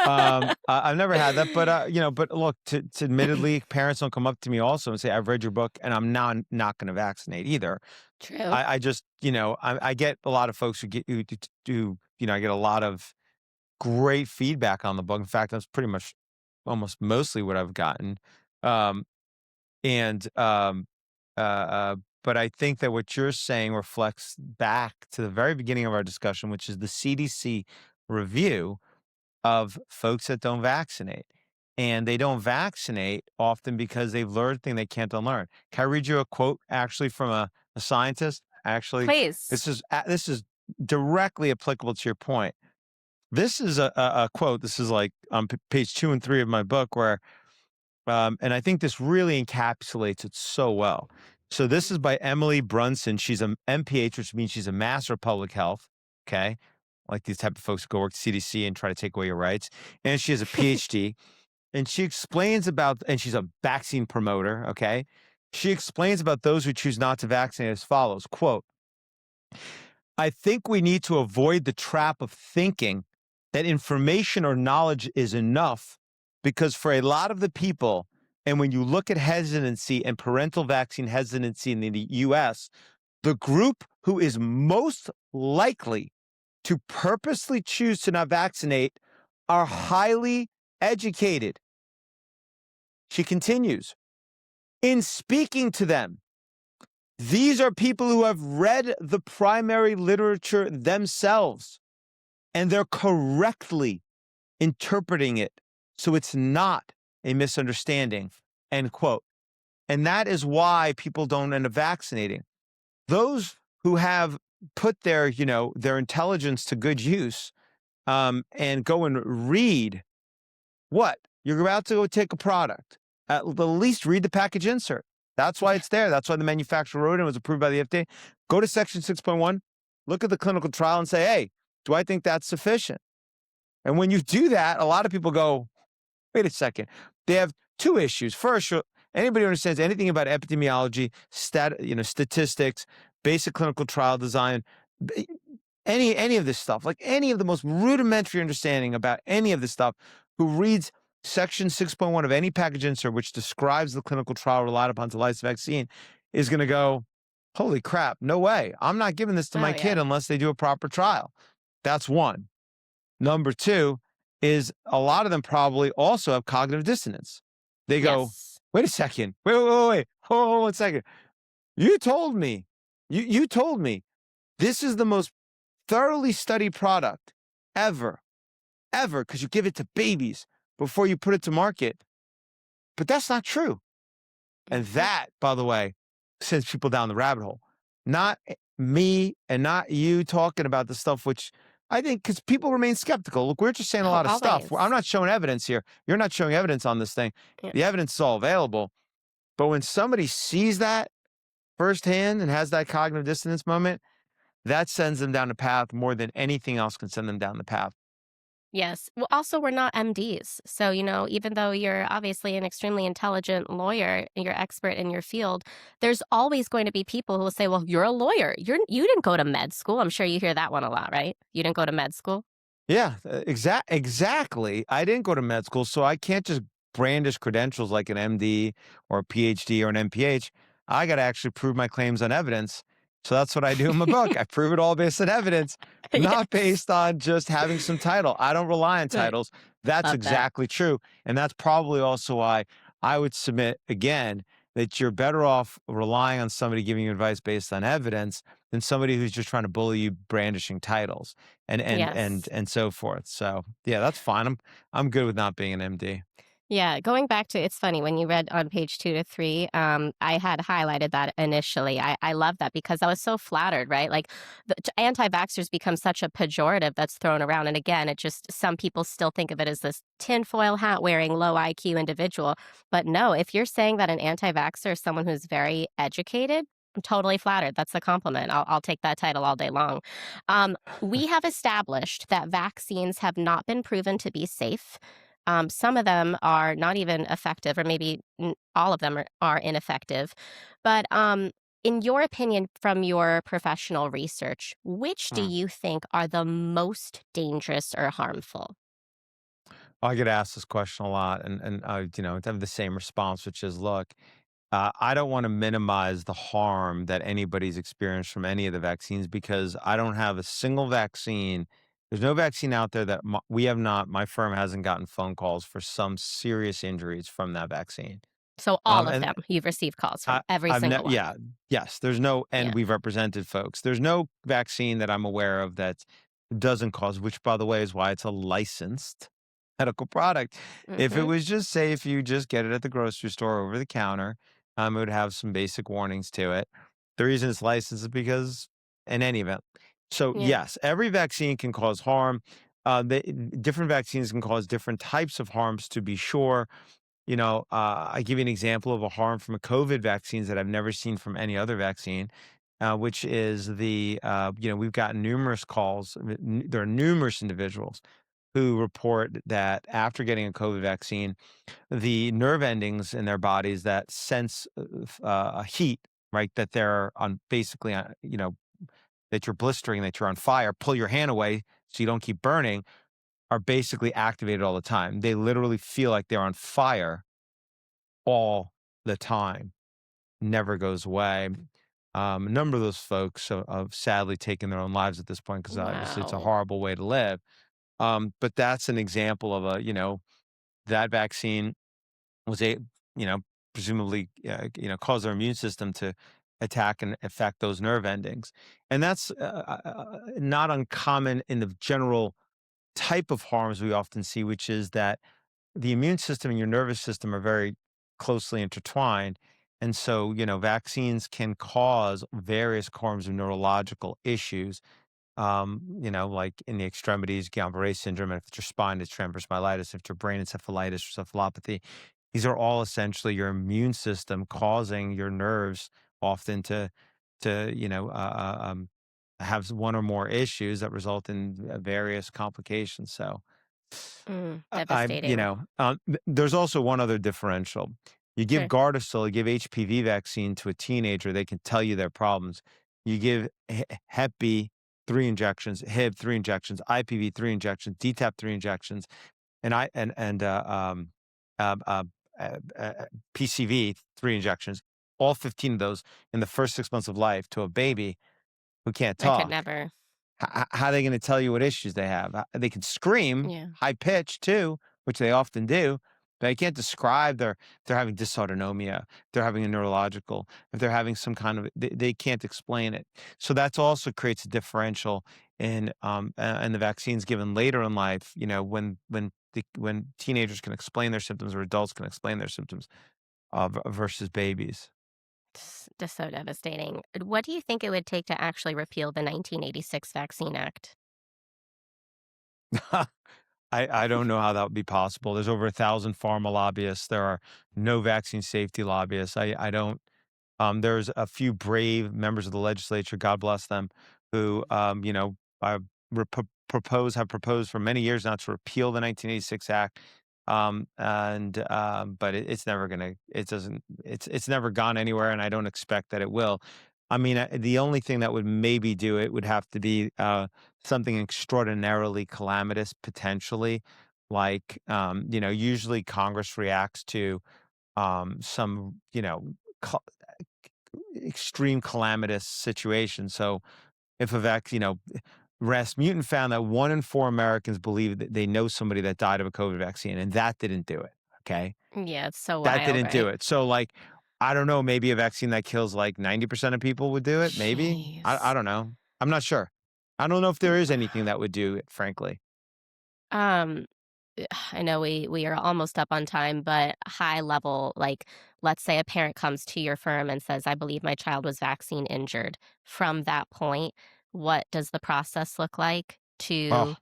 I've never had that, but but look, to admittedly, parents don't come up to me also and say, "I've read your book and I'm not going to vaccinate either." True. I just, I get a lot of folks who I get a lot of great feedback on the book. In fact, that's pretty much almost mostly what I've gotten. Um, and uh, uh, but I think that what you're saying reflects back to the very beginning of our discussion, which is the CDC review of folks that don't vaccinate. And they don't vaccinate often because they've learned things they can't unlearn. Can I read you a quote actually from a scientist? Actually, Please. this is directly applicable to your point. This is a quote. This is like on page 2 and 3 of my book where and I think this really encapsulates it so well. So this is by Emily Brunson. She's an MPH, which means she's a master of public health. Okay. Like these type of folks who go work at CDC and try to take away your rights. And she has a PhD and she explains about, and she's a vaccine promoter. Okay. She explains about those who choose not to vaccinate as follows, quote, I think we need to avoid the trap of thinking that information or knowledge is enough because for a lot of the people, and when you look at hesitancy and parental vaccine hesitancy in the US, the group who is most likely to purposely choose to not vaccinate are highly educated. She continues, in speaking to them, these are people who have read the primary literature themselves and they're correctly interpreting it. So it's not a misunderstanding. End quote. And that is why people don't end up vaccinating. Those who have put their intelligence to good use, and go and read what? You're about to go take a product. At the least, read the package insert. That's why Yeah. it's there. That's why the manufacturer wrote it and was approved by the FDA. Go to section 6.1, look at the clinical trial and say, hey, do I think that's sufficient? And when you do that, a lot of people go, wait a second. They have two issues. First, anybody who understands anything about epidemiology, statistics, basic clinical trial design, b- any of this stuff, like any of the most rudimentary understanding about any of this stuff, who reads section 6.1 of any package insert, which describes the clinical trial relied upon to license vaccine, is going to go, holy crap, no way. I'm not giving this to Oh, my kid yeah. unless they do a proper trial. That's one. Number two is a lot of them probably also have cognitive dissonance. They go, Yes. wait a second. Wait. Hold on 1 second. You told me, you told me this is the most thoroughly studied product ever, ever, because you give it to babies before you put it to market. But that's not true. And Mhm. that, by the way, sends people down the rabbit hole. Not me and not you talking about the stuff, which I think because people remain skeptical. Look, we're just saying a Oh, lot of stuff. I'm always. not showing evidence here. You're not showing evidence on this thing. Yeah. The evidence is all available. But when somebody sees that firsthand and has that cognitive dissonance moment, that sends them down the path more than anything else can send them down the path. Yes. Well, also, we're not MDs. So, even though you're obviously an extremely intelligent lawyer, you're expert in your field, there's always going to be people who will say, well, you're a lawyer. You didn't go to med school. I'm sure you hear that one a lot, right? You didn't go to med school. Yeah, exactly. I didn't go to med school, so I can't just brandish credentials like an MD or a PhD or an MPH. I got to actually prove my claims on evidence. So that's what I do in my book. I prove it all based on evidence, not Yes. based on just having some title. I don't rely on Right. titles. That's Love that. exactly true. And that's probably also why I would submit again that you're better off relying on somebody giving you advice based on evidence than somebody who's just trying to bully you brandishing titles Yes. and so forth. So yeah, that's fine. I'm good with not being an MD. Yeah, going back to it's funny when you read on page 2 to 3, I had highlighted that initially. I love that because I was so flattered, right? Like anti-vaxxers become such a pejorative that's thrown around. And again, it just some people still think of it as this tinfoil hat wearing low IQ individual. But no, if you're saying that an anti-vaxxer is someone who's very educated, I'm totally flattered. That's a compliment. I'll take that title all day long. We have established that vaccines have not been proven to be safe. Some of them are not even effective, or maybe all of them are ineffective. But in your opinion, from your professional research, which do Mm. you think are the most dangerous or harmful? I get asked this question a lot, and I have the same response, which is, look, I don't want to minimize the harm that anybody's experienced from any of the vaccines because I don't have a single vaccine. There's no vaccine out there that we have not. My firm hasn't gotten phone calls for some serious injuries from that vaccine. So all of And them you've received calls from, every I've single never, one. yeah, yes, there's no, and Yeah. we've represented folks. There's no vaccine that I'm aware of that doesn't cause, which by the way is why it's a licensed medical product. If it Mhm. was just say if you just get it at the grocery store over the counter, it would have some basic warnings to it. The reason it's licensed is because in any event. So Yeah. yes, every vaccine can cause harm. Different vaccines can cause different types of harms to be sure. I give you an example of a harm from a COVID vaccines that I've never seen from any other vaccine, which is we've gotten numerous calls. There are numerous individuals who report that after getting a COVID vaccine, the nerve endings in their bodies that sense a heat, right, that they're on basically, that you're blistering, that you're on fire, pull your hand away so you don't keep burning, are basically activated all the time. They literally feel like they're on fire all the time, never goes away. A number of those folks have sadly taken their own lives at this point because obviously it's a Wow. horrible way to live. But that's an example of that vaccine was you know, presumably, cause their immune system to attack and affect those nerve endings. And that's not uncommon in the general type of harms we often see, which is that the immune system and your nervous system are very closely intertwined. And so, vaccines can cause various forms of neurological issues, like in the extremities, Guillain-Barré syndrome, and if it's your spine, it's transverse myelitis, if it's your brain, encephalitis or encephalopathy. These are all essentially your immune system causing your nerves often to have one or more issues that result in various complications. So, Devastating. there's also one other differential. You give Sure. Gardasil, you give HPV vaccine to a teenager, they can tell you their problems. You give Hep B 3 injections, Hib 3 injections, IPV 3 injections, DTaP 3 injections, and I and uh, uh, PCV 3 injections. All 15 of those in the first 6 months of life to a baby who can't I could talk. never. How are they gonna tell you what issues they have? They can scream Yeah. high pitch too, which they often do, but they can't describe if they're having dysautonomia, if they're having a neurological, if they're having some kind of they can't explain it. So that's also creates a differential in the vaccines given later in life, when teenagers can explain their symptoms or adults can explain their symptoms, versus babies. It's just so devastating. What do you think it would take to actually repeal the 1986 Vaccine Act? I don't know how that would be possible. There's over 1,000 pharma lobbyists. There are no vaccine safety lobbyists. I don't. There's a few brave members of the legislature, God bless them, who have proposed for many years now to repeal the 1986 Act. But it's never gonna. It doesn't. It's never gone anywhere, and I don't expect that it will. I mean, the only thing that would maybe do it would have to be something extraordinarily calamitous, potentially. Like, usually Congress reacts to some, ca- extreme calamitous situation. So if Rasmutin found that 1 in 4 Americans believe that they know somebody that died of a COVID vaccine, and that didn't do it. Okay. Yeah, it's so That wild, didn't do right? it. So, like, I don't know, maybe a vaccine that kills like 90% of people would do it. Maybe. I Jeez. don't know. I'm not sure. I don't know if there is anything that would do it, frankly. Um, I know we are almost up on time, but high level, like let's say a parent comes to your firm and says, "I believe my child was vaccine injured." From that point, what does the process look like to Oh,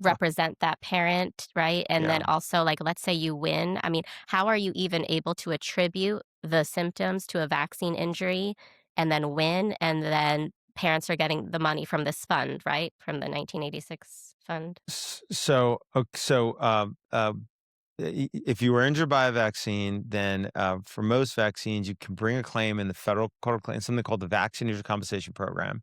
uh, represent that parent, right? And then yeah. also, like, let's say you win. I mean, how are you even able to attribute the symptoms to a vaccine injury and then win? And then parents are getting the money from this fund, right? From the 1986 fund. If you were injured by a vaccine, then for most vaccines, you can bring a claim in the federal court of claims, something called the Vaccine Injury Compensation Program.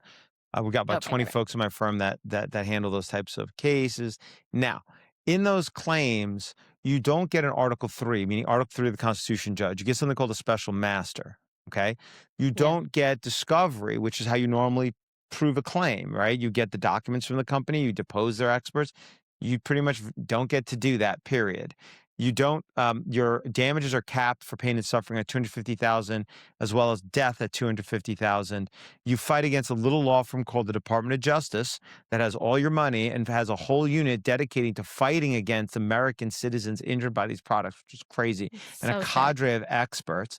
We got about Okay, 20 perfect. folks in my firm that handle those types of cases. Now, in those claims, you don't get an Article 3, meaning Article 3 of the Constitution judge. You get something called a special master. Okay. You Yeah, don't get discovery, which is how you normally prove a claim, right? You get the documents from the company, you depose their experts. You pretty much don't get to do that, period. You don't, your damages are capped for pain and suffering at 250,000, as well as death at 250,000. You fight against a little law firm called the Department of Justice that has all your money and has a whole unit dedicating to fighting against American citizens injured by these products, which is crazy, it's and a so sad. cadre of experts.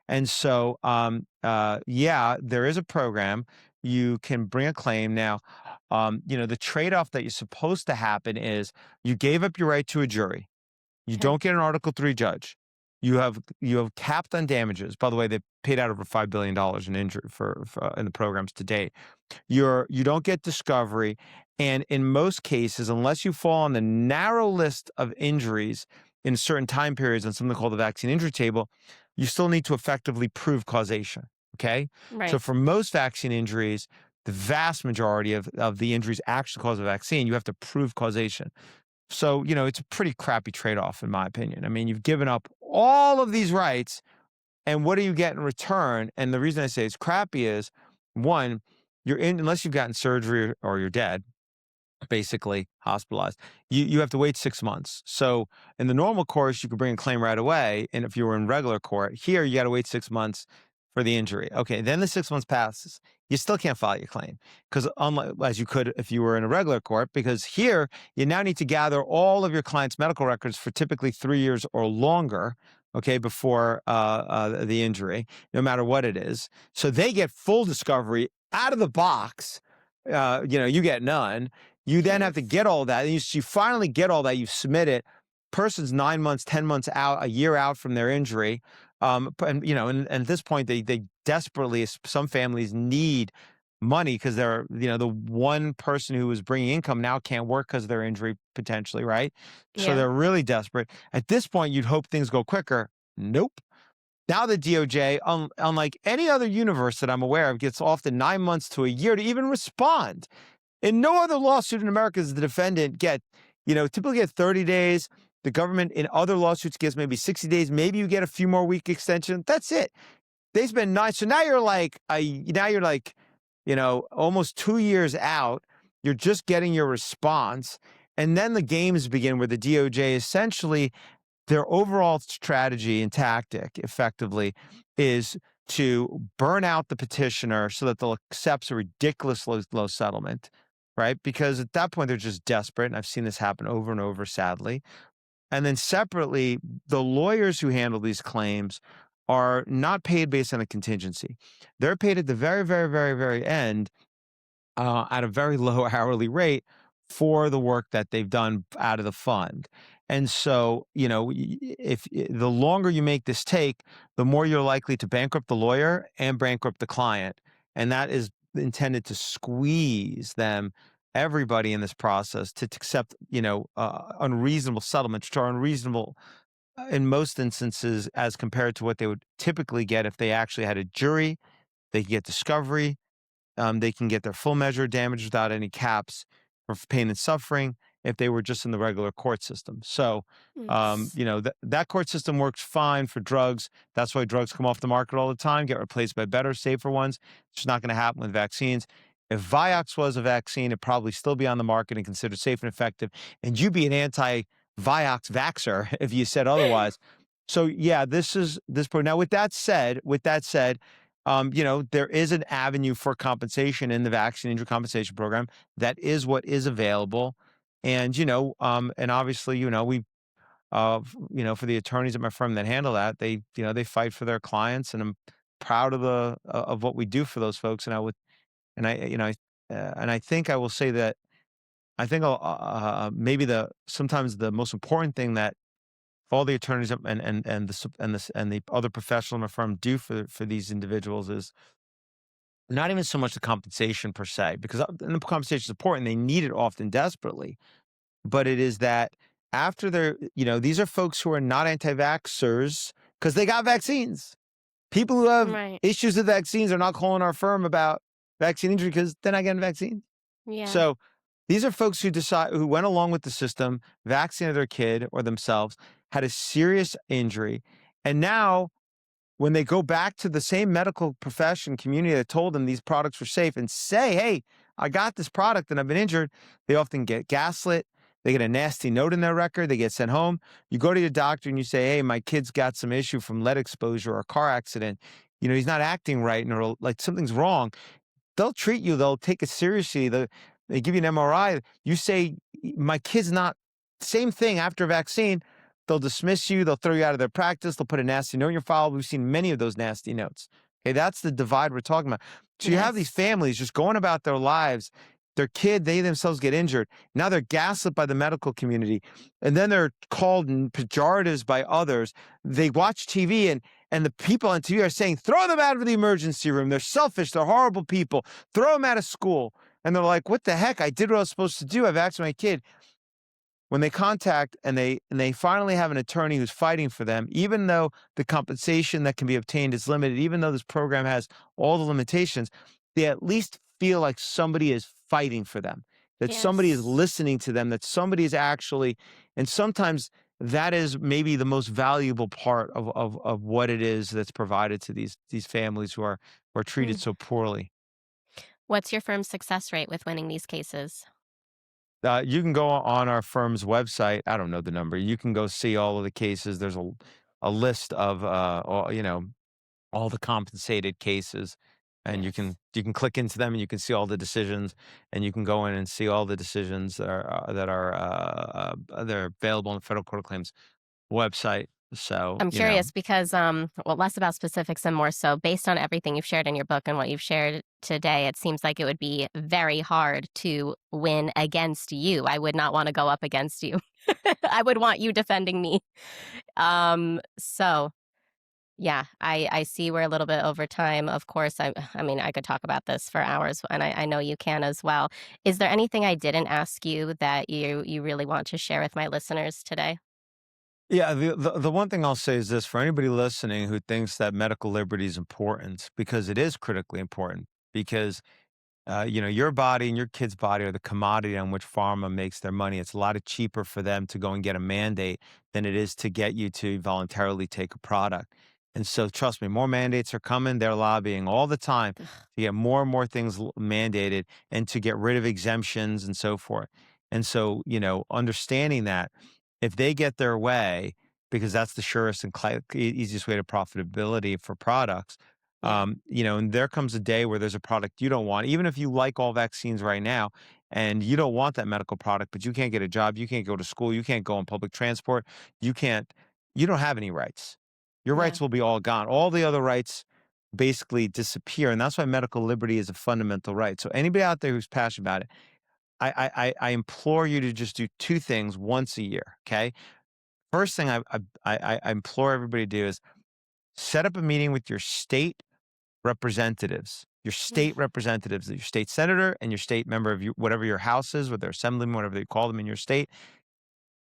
And so, yeah, there is a program. You can bring a claim. Now, the trade off that you're supposed to happen is you gave up your right to a jury. You Sure. don't get an Article 3 judge. You have capped on damages. By the way, they've paid out over $5 billion in injury for in the programs to date. You don't get discovery, and in most cases, unless you fall on the narrow list of injuries in certain time periods on something called the vaccine injury table, you still need to effectively prove causation. Okay, so Right. for most vaccine injuries, the vast majority of the injuries actually cause a vaccine. You have to prove causation. So, it's a pretty crappy trade-off in my opinion. I mean, you've given up all of these rights, and what do you get in return? And the reason I say it's crappy is, one, you're in unless you've gotten surgery or you're dead, basically hospitalized, you have to wait 6 months. So, in the normal course, you could bring a claim right away, and if you were in regular court, here you gotta wait 6 months for the injury. Okay, then the 6 months passes. You still can't file your claim because unlike as you could if you were in a regular court, because here you now need to gather all of your client's medical records for typically 3 years or longer, okay, before the injury, no matter what it is. So they get full discovery out of the box. You get none. You then have to Yes. get all that. And you finally get all that. You submit it. Person's 9 months, 10 months out, a year out from their injury. And at this point, they desperately, some families need money because they're, the one person who was bringing income now can't work because of their injury potentially, right? So Yeah. they're really desperate. At this point, you'd hope things go quicker. Nope. Now the DOJ, unlike any other universe that I'm aware of, gets often 9 months to a year to even respond. In no other lawsuit in America does the defendant typically get 30 days. The government in other lawsuits gives maybe 60 days. Maybe you get a few more week extension. That's it. They spend 9. So now you're like, almost 2 years out. You're just getting your response. And then the games begin where the DOJ essentially, their overall strategy and tactic effectively is to burn out the petitioner so that they'll accept a ridiculous low settlement, right? Because at that point, they're just desperate. And I've seen this happen over and over, sadly. And then separately, the lawyers who handle these claims are not paid based on a contingency. They're paid at the very, very, very, very end at a very low hourly rate for the work that they've done out of the fund. And so, if the longer you make this take, the more you're likely to bankrupt the lawyer and bankrupt the client. And that is intended to squeeze everybody in this process to accept, unreasonable settlements, which are unreasonable in most instances as compared to what they would typically get if they actually had a jury. They could get discovery, they can get their full measure of damage without any caps for pain and suffering if they were just in the regular court system. So, Yes. that court system works fine for drugs. That's why drugs come off the market all the time, get replaced by better, safer ones. It's not going to happen with vaccines. If Vioxx was a vaccine, it'd probably still be on the market and considered safe and effective. And you'd be an anti-Vioxx vaxxer if you said otherwise. So yeah, this is this. Now, with that said, there is an avenue for compensation in the vaccine injury compensation program. That is what is available. And obviously, for the attorneys at my firm that handle that, they fight for their clients, and I'm proud of what we do for those folks. And I think I will say that I think maybe sometimes the most important thing that all the attorneys and the other professionals in my firm do for these individuals is not even so much the compensation per se, because and the compensation is important. They need it often desperately, but it is that after these are folks who are not anti-vaxxers because they got vaccines. People who have Right. issues with vaccines are not calling our firm about vaccine injury because they're not getting vaccines. Yeah. So these are folks who went along with the system, vaccinated their kid or themselves, had a serious injury, and now when they go back to the same medical profession community that told them these products were safe and say, "Hey, I got this product and I've been injured," they often get gaslit. They get a nasty note in their record. They get sent home. You go to your doctor and you say, "Hey, my kid's got some issue from lead exposure or a car accident. He's not acting right, or like something's wrong." They'll treat you. They'll take it seriously. They give you an MRI. You say, "My kid's not," same thing after a vaccine. They'll dismiss you. They'll throw you out of their practice. They'll put a nasty note in your file. We've seen many of those nasty notes. Okay, that's the divide we're talking about. So you have these Yes. families just going about their lives. Their kid, they themselves get injured. Now they're gaslit by the medical community. And then they're called in pejoratives by others. They watch TV and the people on TV are saying, "Throw them out of the emergency room. They're selfish. They're horrible people. Throw them out of school." And they're like, "What the heck? I did what I was supposed to do. I vaccinated my kid." When they contact and they finally have an attorney who's fighting for them, even though the compensation that can be obtained is limited, even though this program has all the limitations, they at least feel like somebody is fighting for them, that somebody is Yes. listening to them, that somebody is actually, and sometimes that is maybe the most valuable part of what it is that's provided to these families who are treated Mm. so poorly. What's your firm's success rate with winning these cases? You can go on our firm's website. I don't know the number. You can go see all of the cases. There's a list of all the compensated cases, and you Yes. can you can click into them and you can see all the decisions, and you can go in and see all the decisions that are available on the Federal Court of Claims website. So, I'm you know, curious because, well, less about specifics and more so based on everything you've shared in your book and what you've shared today, it seems like it would be very hard to win against you. I would not want to go up against you. I would want you defending me. So yeah, I see we're a little bit over time. Of course, I mean, I could talk about this for hours, and I know you can as well. Is there anything I didn't ask you that you really want to share with my listeners today? yeah, the one thing I'll say is this for anybody listening who thinks that medical liberty is important, because it is critically important, because your body and your kid's body are the commodity on which pharma makes their money. It's a lot of cheaper for them to go and get a mandate than it is to get you to voluntarily take a product. And so, trust me, more mandates are coming. They're lobbying all the time to get more and more things mandated and to get rid of exemptions and so forth. And so, understanding that if they get their way, because that's the surest and easiest way to profitability for products, Yeah, and there comes a day where there's a product you don't want, even if you like all vaccines right now, and you don't want that medical product, but you can't get a job, you can't go to school, you can't go on public transport, you can't, you don't have any rights. Your yeah, rights will be all gone. All the other rights basically disappear. And that's why medical liberty is a fundamental right. So anybody out there who's passionate about it, I implore you to just do two things once a year. Okay. First thing I implore everybody to do is set up a meeting with your mm, state representatives, your state senator and your state member of whatever your house is, whether assemblyman, whatever they call them in your state.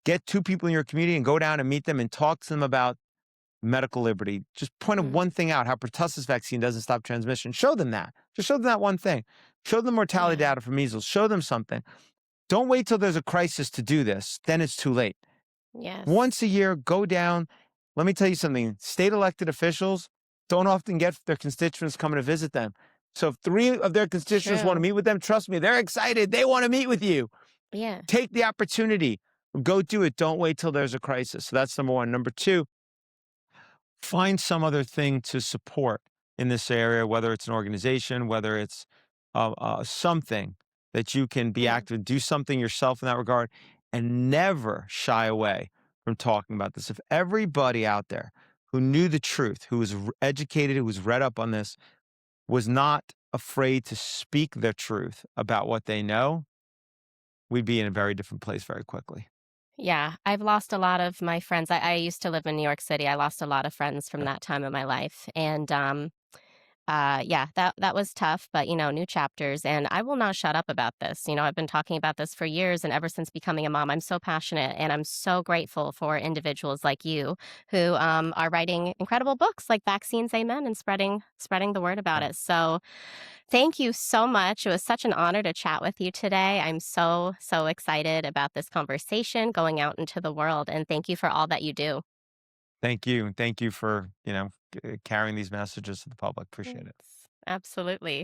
Get two people in your community and go down and meet them and talk to them about medical liberty. Just point mm, one thing out, how pertussis vaccine doesn't stop transmission. Show them that. Just show them that one thing. Show them mortality yeah, data for measles. Show them something. Don't wait till there's a crisis to do this. Then it's too late. yes, Once a year, go down. Let me tell you something. State elected officials don't often get their constituents coming to visit them. So if three of their constituents want to true. meet with them, trust me, they're excited. They want to meet with you. Yeah, Take the opportunity. Go do it. Don't wait till there's a crisis. So that's number one. Number two, find some other thing to support in this area, whether it's an organization, whether it's something that you can be mm, active, do something yourself in that regard, and never shy away from talking about this. If everybody out there who knew the truth, who was educated, who was read up on this, was not afraid to speak the truth about what they know, we'd be in a very different place very quickly. yeah. I've lost a lot of my friends. I used to live in New York City. I lost a lot of friends from that time of my life, and yeah, that was tough, but new chapters, and I will not shut up about this. I've been talking about this for years, and ever since becoming a mom, I'm so passionate, and I'm so grateful for individuals like you who are writing incredible books like Vaccines Amen and spreading the word about Yeah. it. So, thank you so much. It was such an honor to chat with you today. I'm so excited about this conversation going out into the world, and thank you for all that you do. Thank you. And thank you for, carrying these messages to the public. Appreciate it. Thanks. Absolutely.